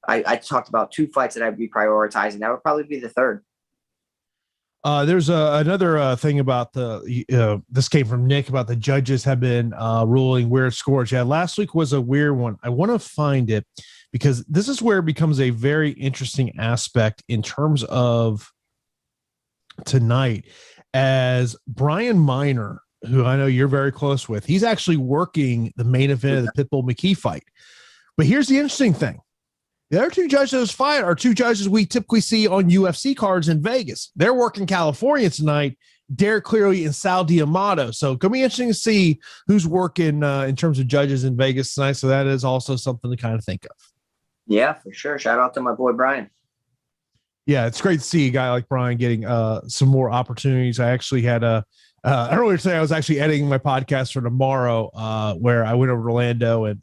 [SPEAKER 2] I talked about 2 fights that I'd be prioritizing. That would probably be the third.
[SPEAKER 1] There's another thing about this came from Nick about the judges have been ruling weird scores. Yeah, last week was a weird one. I want to find it because this is where it becomes a very interesting aspect in terms of tonight, as Brian Miner, who I know you're very close with, he's actually working the main event of the Pitbull McKee fight. But here's the interesting thing. The other 2 judges of this fight are 2 judges we typically see on UFC cards in Vegas. They're working California tonight, Derek Cleary and Sal D'Amato. So it's going to be interesting to see who's working in terms of judges in Vegas tonight. So that is also something to kind of think of.
[SPEAKER 2] Yeah, for sure. Shout out to my boy, Brian.
[SPEAKER 1] Yeah, it's great to see a guy like Brian getting some more opportunities. I actually had earlier today, I was actually editing my podcast for tomorrow where I went over to Orlando and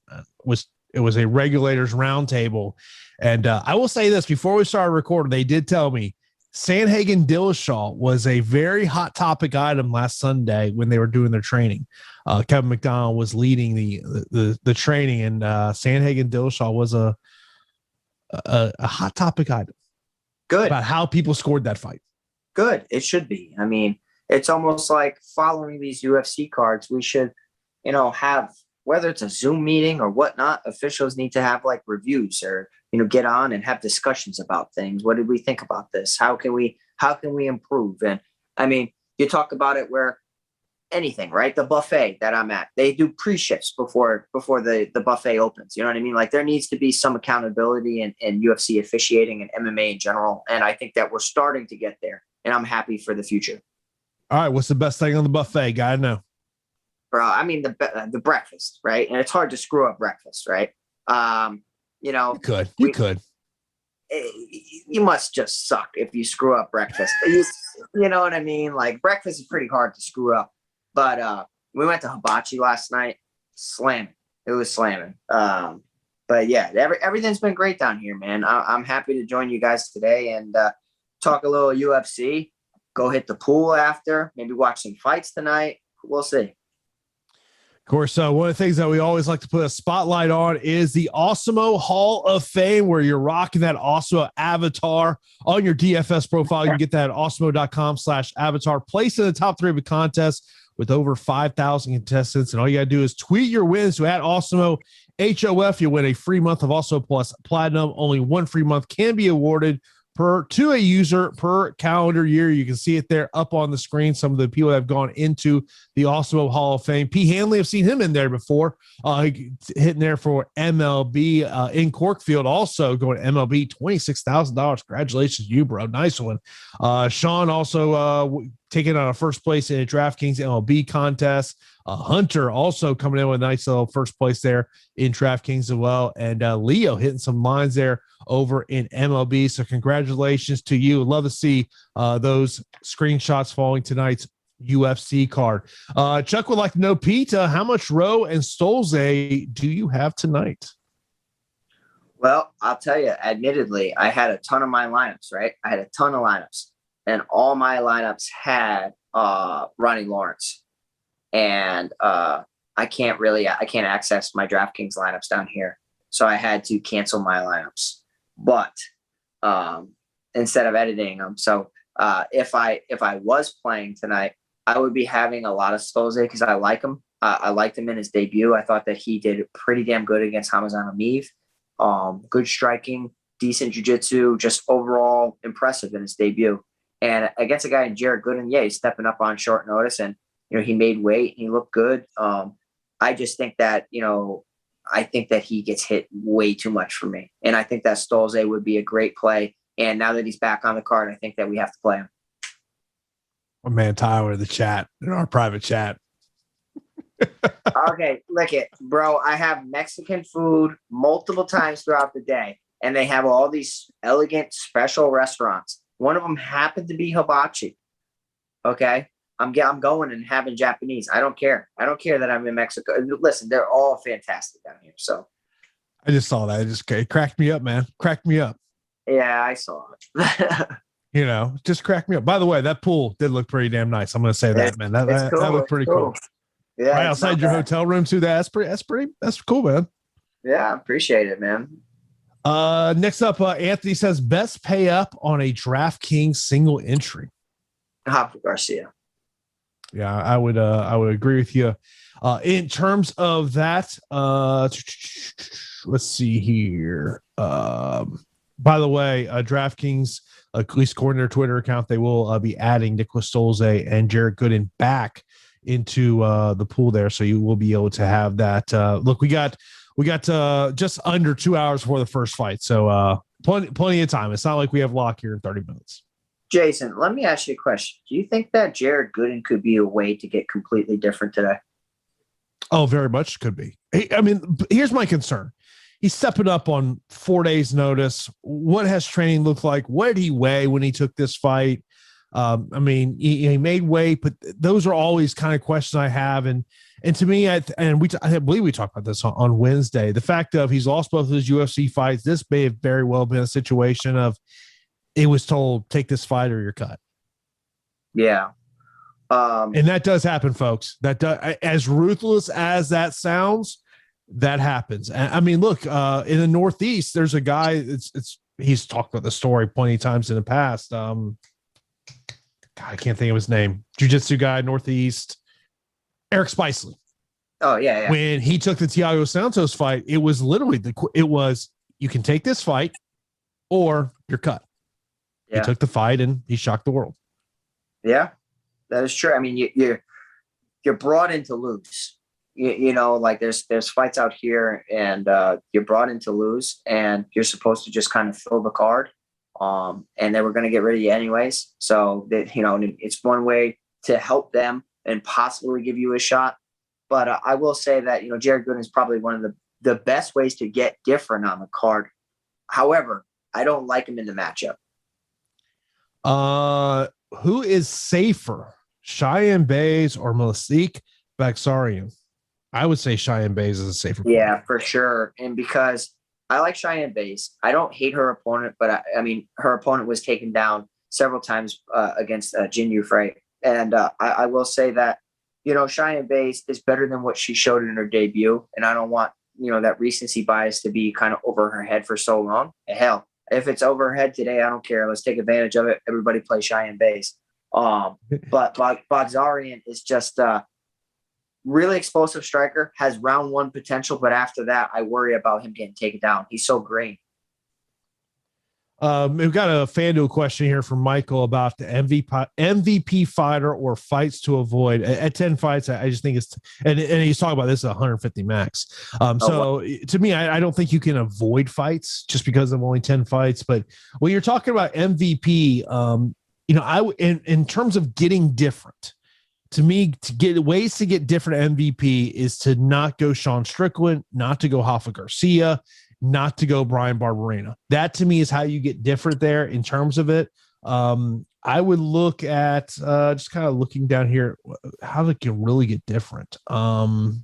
[SPEAKER 1] it was a regulators roundtable. And I will say this, before we started recording, they did tell me Sandhagen Dillashaw was a very hot topic item last Sunday when they were doing their training. Kevin McDonald was leading the training, and Sandhagen Dillashaw was a hot topic item.
[SPEAKER 2] Good.
[SPEAKER 1] About how people scored that fight.
[SPEAKER 2] Good. It should be. I mean, it's almost like following these UFC cards. We should, you know, have, whether it's a Zoom meeting or whatnot, officials need to have like reviews or, you know, get on and have discussions about things. What did we think about this? How can we improve? And I mean, you talk about it where anything, right? The buffet that I'm at, they do pre-shifts before the buffet opens. You know what I mean? Like there needs to be some accountability in UFC officiating and MMA in general. And I think that we're starting to get there, and I'm happy for the future. All
[SPEAKER 1] right. What's the best thing on the buffet? Gotta know.
[SPEAKER 2] Bro, I mean, the breakfast, right? And it's hard to screw up breakfast, right? You know,
[SPEAKER 1] you could.
[SPEAKER 2] You must just suck if you screw up breakfast. You know what I mean? Like breakfast is pretty hard to screw up. But we went to hibachi last night. Slamming. It was slamming. But yeah, everything's been great down here, man. I'm happy to join you guys today and talk a little UFC. Go hit the pool after. Maybe watch some fights tonight. We'll see.
[SPEAKER 1] Of course, one of the things that we always like to put a spotlight on is the Awesemo Hall of Fame, where you're rocking that Awesemo avatar on your DFS profile. You can get that at awesemo.com/avatar. Place in the top 3 of the contest with over 5,000 contestants. And all you got to do is tweet your wins to @Awesemo HOF. You win a free month of Awesemo Plus Platinum. Only 1 free month can be awarded to a user per calendar year. You can see it there up on the screen. Some of the people that have gone into the Awesemo Hall of Fame. P. Hanley, I've seen him in there before, hitting there for MLB in Corkfield, also going to MLB, $26,000. Congratulations to you, bro. Nice one. Sean also taking on a first place in a DraftKings MLB contest. Hunter also coming in with a nice little first place there in DraftKings as well. And Leo hitting some lines there over in MLB. So congratulations to you. Love to see those screenshots following tonight's UFC card. Chuck would like to know, Pete, how much Rowe and Stolze do you have tonight?
[SPEAKER 2] Well, I'll tell you, admittedly, I had a ton of my lineups, right? I had a ton of lineups, and all my lineups had Ronnie Lawrence. And I can't access my DraftKings lineups down here. So I had to cancel my lineups, but instead of editing them. So if I was playing tonight, I would be having a lot of Stolze because I like him. I liked him in his debut. I thought that he did pretty damn good against Hamazan Ameev. Good striking, decent jiu-jitsu, just overall impressive in his debut. And against a guy in Jared Gooden, yeah, he's stepping up on short notice, and you know, he made weight. He looked good. I just think that, you know, I think that he gets hit way too much for me. And I think that Stolze would be a great play. And now that he's back on the card, I think that we have to play him.
[SPEAKER 1] My man Tyler in the chat, in our private chat.
[SPEAKER 2] Okay, look it, bro. I have Mexican food multiple times throughout the day, and they have all these elegant special restaurants. One of them happened to be hibachi. Okay. I'm going and having Japanese. I don't care. I don't care that I'm in Mexico. Listen, they're all fantastic down here. So
[SPEAKER 1] I just saw that. It cracked me up, man. Cracked me up.
[SPEAKER 2] yeah, I saw it.
[SPEAKER 1] Just cracked me up. By the way, that pool did look pretty damn nice. I'm going to say that, man. That looked pretty cool.
[SPEAKER 2] Yeah,
[SPEAKER 1] right outside your hotel room too. That's cool, man.
[SPEAKER 2] Yeah, appreciate it, man.
[SPEAKER 1] Next up, Anthony says best pay up on a DraftKings single entry.
[SPEAKER 2] Garcia.
[SPEAKER 1] Yeah, I would agree with you. In terms of that, let's see here. By the way, DraftKings, at least according to their Twitter account, they will be adding Nicholas Stolze and Jared Gooden back into the pool there, so you will be able to have that. Look, we got just under 2 hours before the first fight, so plenty of time. It's not like we have lock here in 30 minutes.
[SPEAKER 2] Jason, let me ask you a question. Do you think that Jared Gooden could be a way to get completely different today?
[SPEAKER 1] Oh, very much could be. I mean, here's my concern. He's stepping up on 4 days' notice. What has training looked like? What did he weigh when he took this fight? I mean, he made weight, but those are always kind of questions I have. And to me, I believe we talked about this on Wednesday. The fact of he's lost both of his UFC fights. This may have very well been a situation of it was told, take this fight or you're cut.
[SPEAKER 2] Yeah.
[SPEAKER 1] And that does happen, folks. That does, as ruthless as that sounds, that happens. I mean, look, in the Northeast, there's a guy. He's talked about the story plenty of times in the past. God, I can't think of his name. Jiu-jitsu guy, Northeast, Eric Spicely.
[SPEAKER 2] Oh yeah.
[SPEAKER 1] When he took the Thiago Santos fight, it was literally you can take this fight or you're cut. Yeah. He took the fight and he shocked the world.
[SPEAKER 2] Yeah, that is true. I mean, you're brought in to lose. You know, like there's fights out here, and you're brought in to lose, and you're supposed to just kind of fill the card. And they were going to get rid of you anyways. So that, it's one way to help them and possibly give you a shot. But I will say that Jared Gooden is probably one of the best ways to get different on the card. However, I don't like him in the matchup.
[SPEAKER 1] Who is safer, Cheyanne Buys or Malik Baghdasaryan? I would say Cheyanne Buys is a safer player.
[SPEAKER 2] Yeah, for sure. And because I like Cheyanne Buys, I don't hate her opponent, but I mean, her opponent was taken down several times against Jin Frey. And I will say that, Cheyanne Buys is better than what she showed in her debut. And I don't want, that recency bias to be kind of over her head for so long. Hell, if it's over her head today, I don't care. Let's take advantage of it. Everybody play Cheyanne Buys. But Baghdasaryan is just really explosive striker, has round one potential, but after that, I worry about him getting taken down. He's so green.
[SPEAKER 1] We've got a FanDuel question here from Michael about the MVP fighter or fights to avoid at 10 fights. I just think it's, and he's talking about this at 150 max. To me, I don't think you can avoid fights just because of only 10 fights. But when you're talking about MVP, in terms of getting different, to me, to get ways to get different MVP is to not go Sean Strickland, not to go Rafa Garcia, not to go Brian Barberena. That to me is how you get different there in terms of it. I would look at just kind of looking down here, how they can really get different. Baghdasaryan,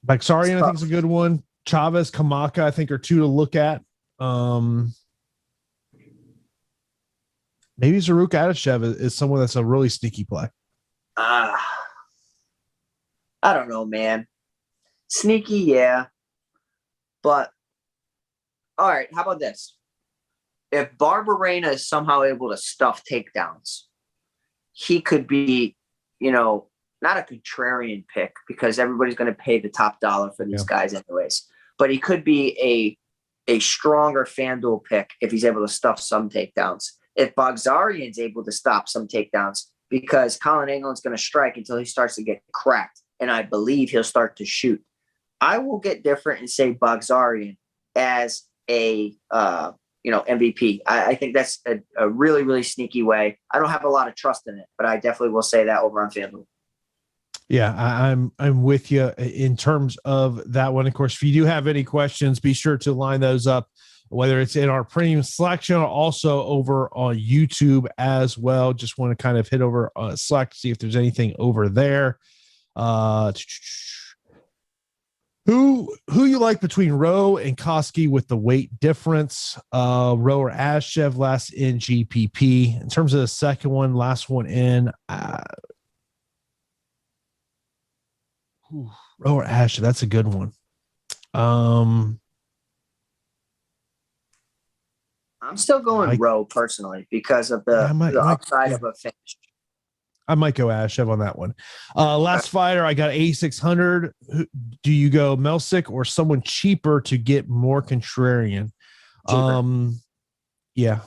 [SPEAKER 1] I think is a good one. Chavez, Kamaka, I think are two to look at. Maybe Zaruk Adeshev is someone that's a really sneaky play.
[SPEAKER 2] I don't know, man. Sneaky, yeah. But, all right, how about this? If Barberena is somehow able to stuff takedowns, he could be, not a contrarian pick because everybody's going to pay the top dollar for these guys anyways. But he could be a stronger FanDuel pick if he's able to stuff some takedowns. If Baghdasaryan's able to stop some takedowns, because Colin Anglin's going to strike until he starts to get cracked, and I believe he'll start to shoot. I will get different and say Baghdasaryan as a MVP. I think that's a really, really sneaky way. I don't have a lot of trust in it, but I definitely will say that over on FanDuel.
[SPEAKER 1] Yeah, I'm with you in terms of that one. Of course, if you do have any questions, be sure to line those up whether it's in our premium Slack channel, also over on YouTube as well. Just want to kind of hit over Slack to see if there's anything over there. Who you like between Rowe and Cosce with the weight difference? Rowe or Ashev last in GPP. In terms of the second one, last one in. Rowe or Ashev, that's a good one.
[SPEAKER 2] I'm still going Rowe personally because of the upside of a finish.
[SPEAKER 1] I might go Ashev on that one. Last fighter, I got 8,600. Do you go Melsick or someone cheaper to get more contrarian? Yeah.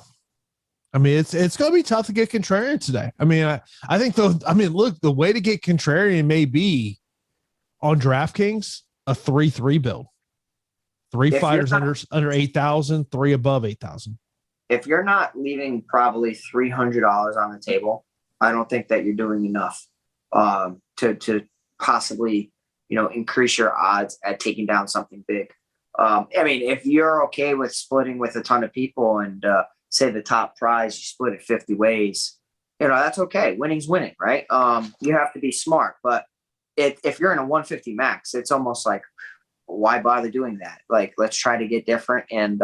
[SPEAKER 1] I mean, it's going to be tough to get contrarian today. I mean, I think look, the way to get contrarian may be on DraftKings, a 3-3 build. 3 fighters under 8,000, 3 above 8,000.
[SPEAKER 2] If you're not leaving probably $300 on the table, I don't think that you're doing enough to possibly, increase your odds at taking down something big. I mean, if you're okay with splitting with a ton of people and say the top prize, you split it 50 ways, that's okay. Winning's winning, right? You have to be smart, but if you're in a 150 max, it's almost like, why bother doing that? Like, let's try to get different. And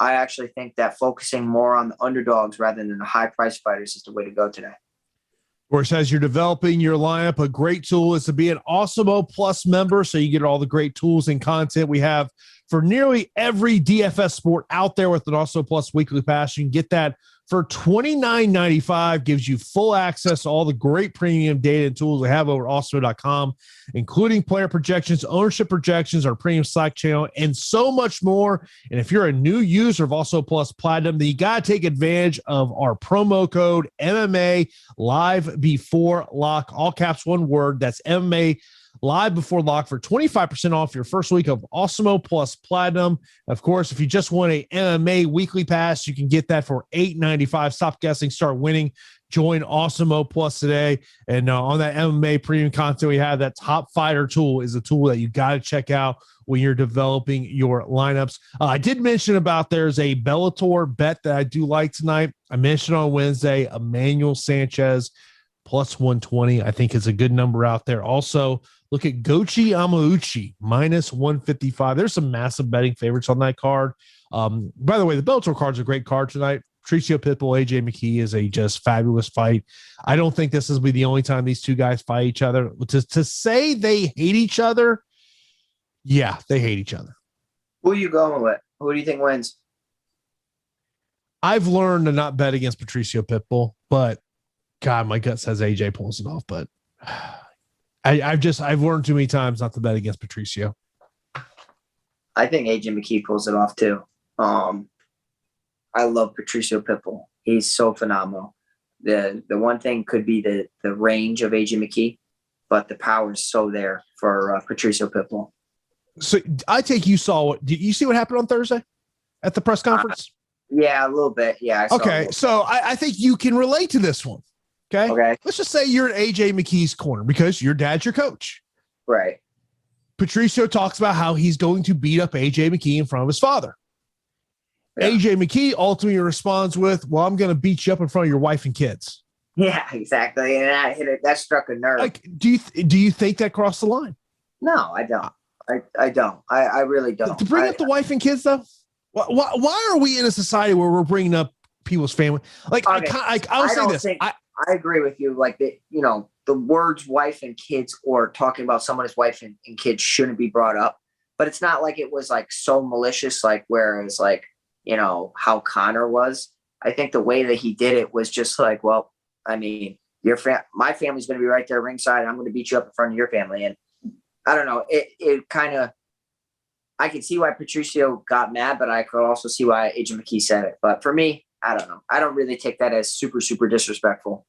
[SPEAKER 2] I actually think that focusing more on the underdogs rather than the high price fighters is the way to go today.
[SPEAKER 1] Of course, as you're developing your lineup, a great tool is to be an Awesemo Plus member, so you get all the great tools and content we have for nearly every DFS sport out there with an Awesemo Plus weekly pass. You can get that for $29.95, gives you full access to all the great premium data and tools we have over Awesemo.com, including player projections, ownership projections, our premium Slack channel, and so much more. And if you're a new user of Awesemo Plus Platinum, then you got to take advantage of our promo code MMA Live Before Lock, all caps, one word. That's MMA Live Before Lock for 25% off your first week of Awesemo Plus Platinum. Of course, if you just want a MMA weekly pass, you can get that for $8.95. Stop guessing, start winning. Join Awesemo Plus today. And on that MMA premium content we have, that top fighter tool is a tool that you got to check out when you're developing your lineups. I did mention about there's a Bellator bet that I do like tonight. I mentioned on Wednesday, Emmanuel Sanchez plus 120. I think is a good number out there. Also, look at Gochi Amauchi minus 155. There's some massive betting favorites on that card. By the way, the Bellator card's a great card tonight. Patricio Pitbull, AJ McKee is a just fabulous fight. I don't think this will be the only time these two guys fight each other. To say they hate each other, yeah, they hate each other.
[SPEAKER 2] Who are you going with? Who do you think wins?
[SPEAKER 1] I've learned to not bet against Patricio Pitbull, but God, my gut says AJ pulls it off. But I've learned too many times not to bet against Patricio.
[SPEAKER 2] I think AJ McKee pulls it off too. I love Patricio Pitbull. He's so phenomenal. The one thing could be the range of AJ McKee, but the power is so there for Patricio Pitbull.
[SPEAKER 1] So I take you saw. Did you see what happened on Thursday at the press conference?
[SPEAKER 2] Yeah, a little bit. Yeah.
[SPEAKER 1] Okay, so I think you can relate to this one. Okay. Let's just say you're at AJ McKee's corner because your dad's your coach.
[SPEAKER 2] Right.
[SPEAKER 1] Patricio talks about how he's going to beat up AJ McKee in front of his father. Yeah. AJ McKee ultimately responds with, well, I'm going to beat you up in front of your wife and kids.
[SPEAKER 2] Yeah, exactly. And that struck a nerve.
[SPEAKER 1] Like, do you think that crossed the line?
[SPEAKER 2] No, I don't. I don't. I really don't.
[SPEAKER 1] To bring up the wife and kids, though? Why are we in a society where we're bringing up people's family? Like, okay. I'll say this.
[SPEAKER 2] I agree with you. Like, the words wife and kids or talking about someone's wife and kids shouldn't be brought up. But it's not like it was like so malicious, like whereas like, how Conor was. I think the way that he did it was just like, well, I mean, my family's going to be right there ringside. I'm going to beat you up in front of your family. And I don't know. It kind of, I can see why Patricio got mad, but I could also see why AJ McKee said it. But for me, I don't know. I don't really take that as super, super disrespectful.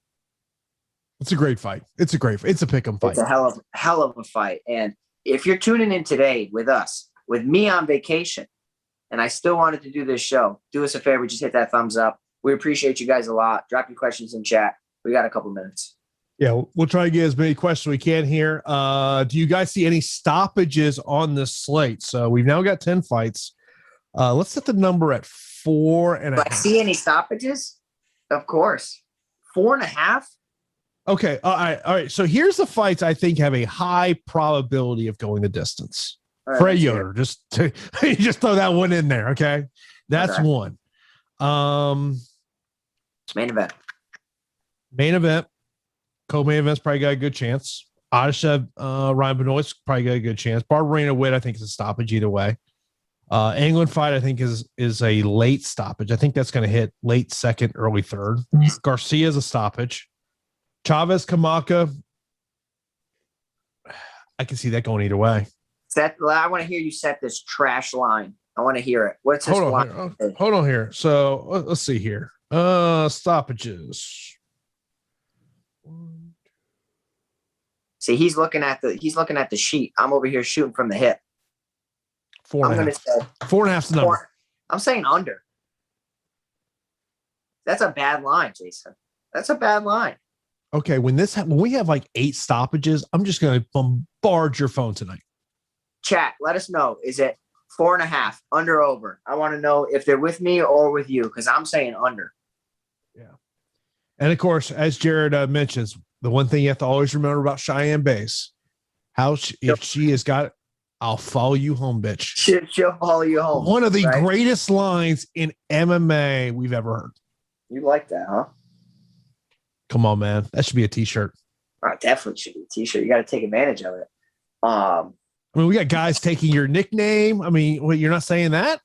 [SPEAKER 1] It's a great fight. It's a pick'em fight.
[SPEAKER 2] It's a hell of a fight. And if you're tuning in today with us, with me on vacation, and I still wanted to do this show, do us a favor, just hit that thumbs up. We appreciate you guys a lot. Drop your questions in chat. We got a couple minutes.
[SPEAKER 1] Yeah, we'll try to get as many questions we can here. Do you guys see any stoppages on the slate? So we've now got 10 fights. Let's set the number at 4.5.
[SPEAKER 2] Do I see any stoppages? Of course. 4.5?
[SPEAKER 1] Okay. All right. So here's the fights I think have a high probability of going the distance.
[SPEAKER 2] Right,
[SPEAKER 1] Frey Yoder, just throw that one in there. Okay. That's
[SPEAKER 2] okay.
[SPEAKER 1] one.
[SPEAKER 2] Main event.
[SPEAKER 1] Co-main event's probably got a good chance. Adeshev, Ryan Benoit's probably got a good chance. Barberena Witt, I think, is a stoppage either way. Anglin fight, I think, is a late stoppage. I think that's going to hit late second, early third. Garcia's a stoppage. Chavez Kamaka, I can see that going either way.
[SPEAKER 2] I want to hear you set this trash line. I want to hear it. What's this line?
[SPEAKER 1] Hold on here. So let's see here. Stoppages.
[SPEAKER 2] See, he's looking at the sheet. I'm over here shooting from the hip.
[SPEAKER 1] 4.5. 4.5's the number.
[SPEAKER 2] I'm saying under. That's a bad line, Jason. That's a bad line.
[SPEAKER 1] Okay, when we have like 8 stoppages, I'm just going to bombard your phone tonight.
[SPEAKER 2] Chat, let us know. Is it 4.5, under, over? I want to know if they're with me or with you, because I'm saying under.
[SPEAKER 1] Yeah. And of course, as Jared mentions, the one thing you have to always remember about Cheyanne Base, if she has got it, I'll follow you home, bitch.
[SPEAKER 2] She'll follow you home.
[SPEAKER 1] One of the greatest lines in MMA we've ever heard.
[SPEAKER 2] You like that, huh?
[SPEAKER 1] Come on, man. That should be a t-shirt.
[SPEAKER 2] Definitely should be a t-shirt. You got to take advantage of it.
[SPEAKER 1] I mean, we got guys taking your nickname. I mean, what, you're not saying that?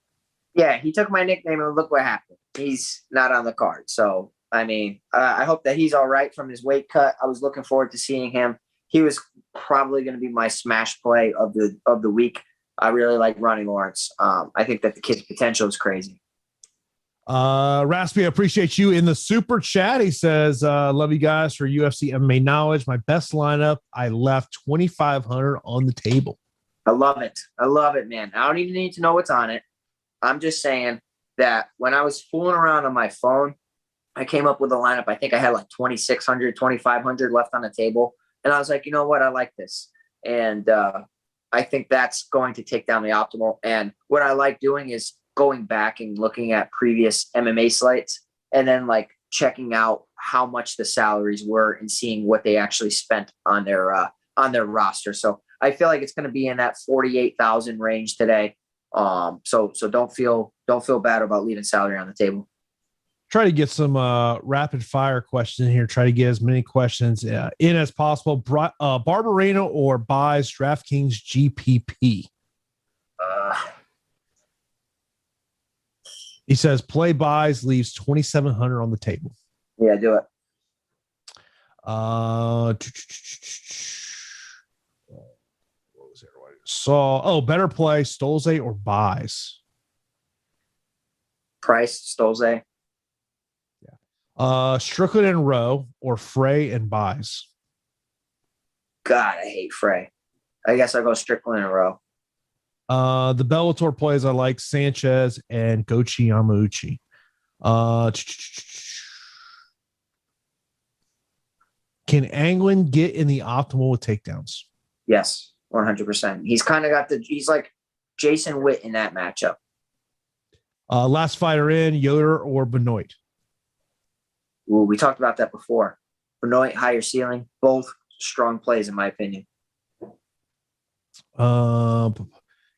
[SPEAKER 2] Yeah, he took my nickname and look what happened. He's not on the card. So, I mean, I hope that he's all right from his weight cut. I was looking forward to seeing him. He was probably going to be my smash play of the week. I really like Ronnie Lawrence. I think that the kid's potential is crazy.
[SPEAKER 1] Raspy, I appreciate you in the super chat. He says, love you guys for UFC MMA knowledge. My best lineup, I left 2,500 on the table.
[SPEAKER 2] I love it. I love it, man. I don't even need to know what's on it. I'm just saying that when I was fooling around on my phone, I came up with a lineup. I think I had like 2,600, 2,500 left on the table. And I was like, you know what? I like this. And I think that's going to take down the optimal. And what I like doing is going back and looking at previous MMA slates and then like checking out how much the salaries were and seeing what they actually spent on their roster. So I feel like it's going to be in that 48,000 range today. So don't feel bad about leaving salary on the table.
[SPEAKER 1] Try to get some rapid fire questions here. Try to get as many questions in as possible. Barberena or buys DraftKings GPP? He says play buys, leaves 2,700 on the table.
[SPEAKER 2] Yeah, do it.
[SPEAKER 1] What was there? Better play Stolze or buys?
[SPEAKER 2] Price, Stolze.
[SPEAKER 1] Strickland and Rowe or Frey and buys?
[SPEAKER 2] God, I hate Frey. I guess I'll go Strickland and Rowe.
[SPEAKER 1] The Bellator plays I like Sanchez and Gochi Yamauchi. Can Anglin get in the optimal with takedowns?
[SPEAKER 2] Yes, 100%. He's kind of got he's like Jason Witt in that matchup.
[SPEAKER 1] Last fighter in, Yoder or Benoit?
[SPEAKER 2] Ooh, we talked about that before. Benoit, higher ceiling, both strong plays in my opinion.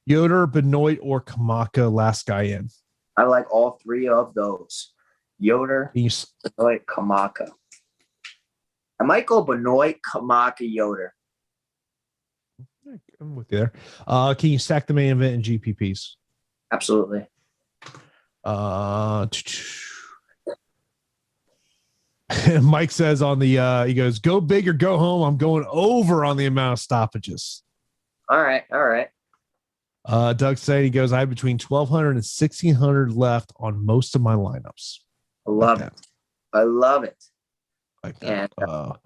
[SPEAKER 1] Yoder, Benoit, or Kamaka, last guy in?
[SPEAKER 2] I like all three of those. Yoder, Benoit, Kamaka. I might go Benoit, Kamaka, Yoder.
[SPEAKER 1] I'm with you there. Can you stack the main event in GPPs?
[SPEAKER 2] Absolutely.
[SPEAKER 1] Mike says on the he goes, go big or go home. I'm going over on the amount of stoppages.
[SPEAKER 2] All right.
[SPEAKER 1] Doug said, he goes, I have between 1,200 and 1,600 left on most of my lineups.
[SPEAKER 2] I love it.
[SPEAKER 1] Like that. And,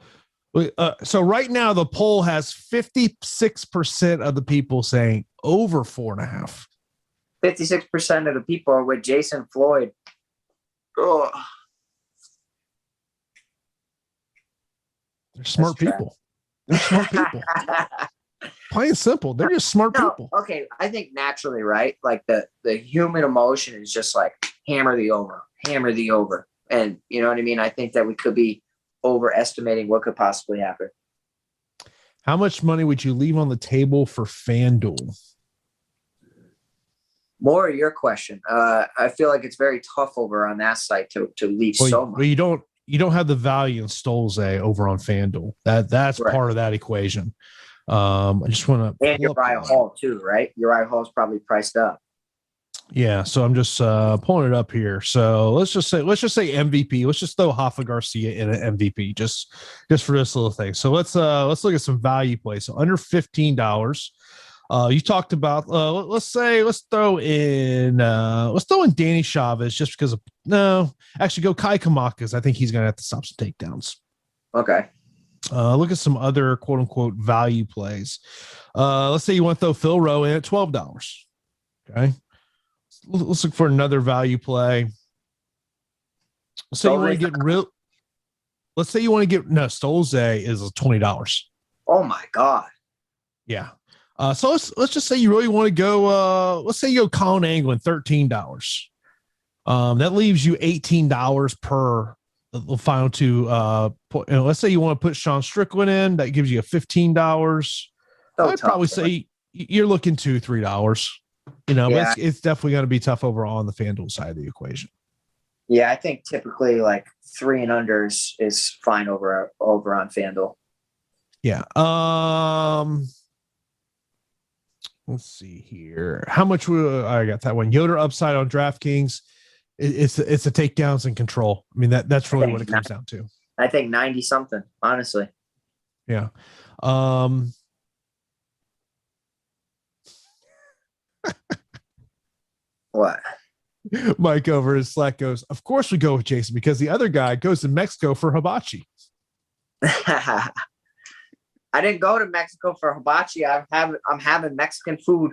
[SPEAKER 1] so right now the poll has 56% of the people saying over 4.5.
[SPEAKER 2] 56% of the people are with Jason Floyd. Oh.
[SPEAKER 1] They're smart people. plain and simple. They're just smart people.
[SPEAKER 2] Okay, I think naturally, right? Like the human emotion is just like hammer the over. And you know what I mean? I think that we could be overestimating what could possibly happen.
[SPEAKER 1] How much money would you leave on the table for FanDuel?
[SPEAKER 2] More of your question. I feel like it's very tough over on that site to leave so much.
[SPEAKER 1] Well, you don't have the value in Stolze over on FanDuel. That's
[SPEAKER 2] right.
[SPEAKER 1] Part of that equation. I just want to.
[SPEAKER 2] And Uriah Hall too, right? Uriah Hall is probably priced up.
[SPEAKER 1] Yeah, so I'm just pulling it up here. So let's just say MVP. Let's just throw Hoffa Garcia in an MVP just for this little thing. So let's look at some value plays. So under $15. You talked about let's throw in Danny Chavez just because of go Kai Kamakas. I think he's gonna have to stop some takedowns.
[SPEAKER 2] Okay.
[SPEAKER 1] Look at some other quote unquote value plays. Let's say you want to throw Phil Rowe in at $12. Okay. Let's look for another value play. Let's say you want to get real. Let's say you want to get Stolze is $20.
[SPEAKER 2] Oh my God.
[SPEAKER 1] Yeah. So let's just say you really want to go. Let's say you go Colin Anglin, $13. That leaves you $18 per the final two. Let's say you want to put Sean Strickland in. That gives you a $15. I'd probably say you're looking $2-3. But it's definitely going to be tough overall on the FanDuel side of the equation.
[SPEAKER 2] Yeah, I think typically like 3 and under is fine over on FanDuel.
[SPEAKER 1] Yeah. Let's see here. How much I got that one? Yoder upside on DraftKings. It's the takedowns and control. I mean that's really what it comes down to.
[SPEAKER 2] I think 90 something, honestly.
[SPEAKER 1] Yeah.
[SPEAKER 2] What?
[SPEAKER 1] Mike over his Slack goes, of course we go with Jason because the other guy goes to Mexico for hibachi.
[SPEAKER 2] I didn't go to Mexico for hibachi. I'm having Mexican food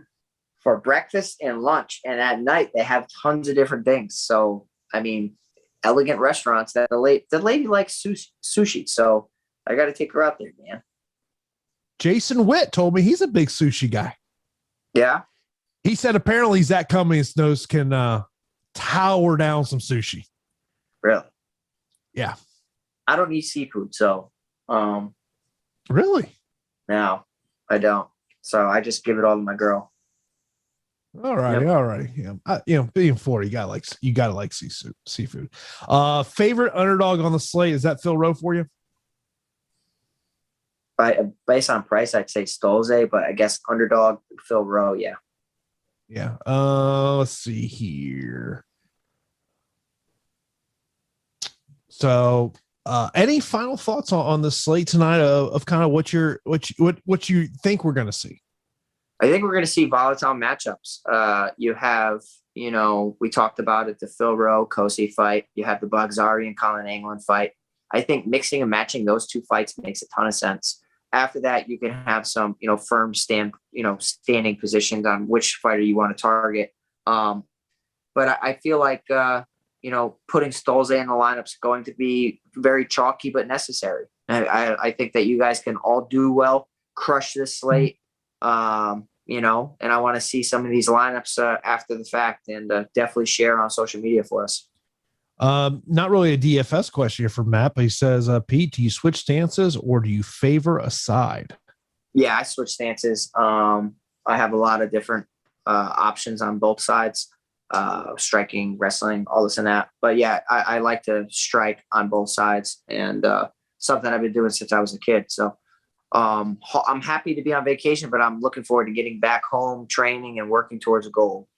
[SPEAKER 2] for breakfast and lunch, and at night they have tons of different things. So I mean, elegant restaurants. That the lady likes sushi, so I got to take her out there, man.
[SPEAKER 1] Jason Witt told me he's a big sushi guy.
[SPEAKER 2] Yeah. He
[SPEAKER 1] said apparently Zach Cummings knows can tower down some sushi.
[SPEAKER 2] Really?
[SPEAKER 1] Yeah.
[SPEAKER 2] I don't eat seafood, so
[SPEAKER 1] really?
[SPEAKER 2] No, I don't. So I just give it all to my girl.
[SPEAKER 1] All right, yep. All right. Yeah. Being Florida, you gotta like seafood. Favorite underdog on the slate, is that Phil Rowe for you?
[SPEAKER 2] Based on price, I'd say Stolze, but I guess underdog Phil Rowe, yeah.
[SPEAKER 1] Yeah. Let's see here. So, any final thoughts on the slate tonight of kind of what you think we're going to see?
[SPEAKER 2] I think we're going to see volatile matchups. You have, we talked about it, the Phil Rowe Cosce fight. You have the Baghdasaryan Colin Anglin fight. I think mixing and matching those two fights makes a ton of sense. After that, you can have some, firm standing positions on which fighter you want to target. But I feel like, putting Stolze in the lineup is going to be very chalky but necessary. I think that you guys can all do well, crush this slate, and I want to see some of these lineups after the fact, and definitely share on social media for us.
[SPEAKER 1] Not really a DFS question here from Matt, but he says, Pete, do you switch stances or do you favor a side?
[SPEAKER 2] Yeah, I switch stances. I have a lot of different options on both sides, striking, wrestling, all this and that. But yeah, I like to strike on both sides, and something I've been doing since I was a kid. So I'm happy to be on vacation, but I'm looking forward to getting back home, training, and working towards a goal.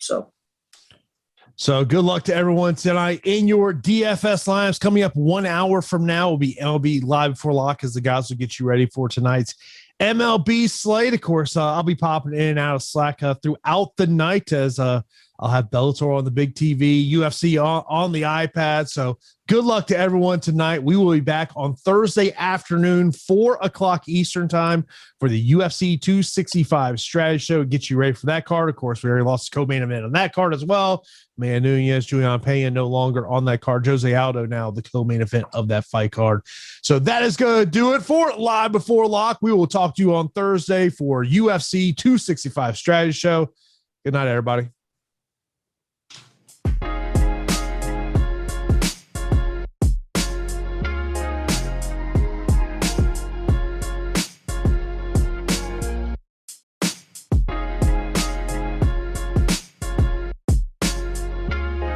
[SPEAKER 2] So
[SPEAKER 1] good luck to everyone tonight in your DFS lineups. Coming up 1 hour from now will be MLB Live Before Lock, as the guys will get you ready for tonight's MLB slate. Of course, I'll be popping in and out of Slack throughout the night as I'll have Bellator on the big TV, UFC on the iPad. So good luck to everyone tonight. We will be back on Thursday afternoon, 4:00 Eastern time for the UFC 265 strategy show. Get you ready for that card. Of course, we already lost the co-main event on that card as well. Man Nunez, Julian Pena no longer on that card. Jose Aldo now the co-main event of that fight card. So that is going to do it for Live Before Lock. We will talk to you on Thursday for UFC 265 strategy show. Good night, everybody.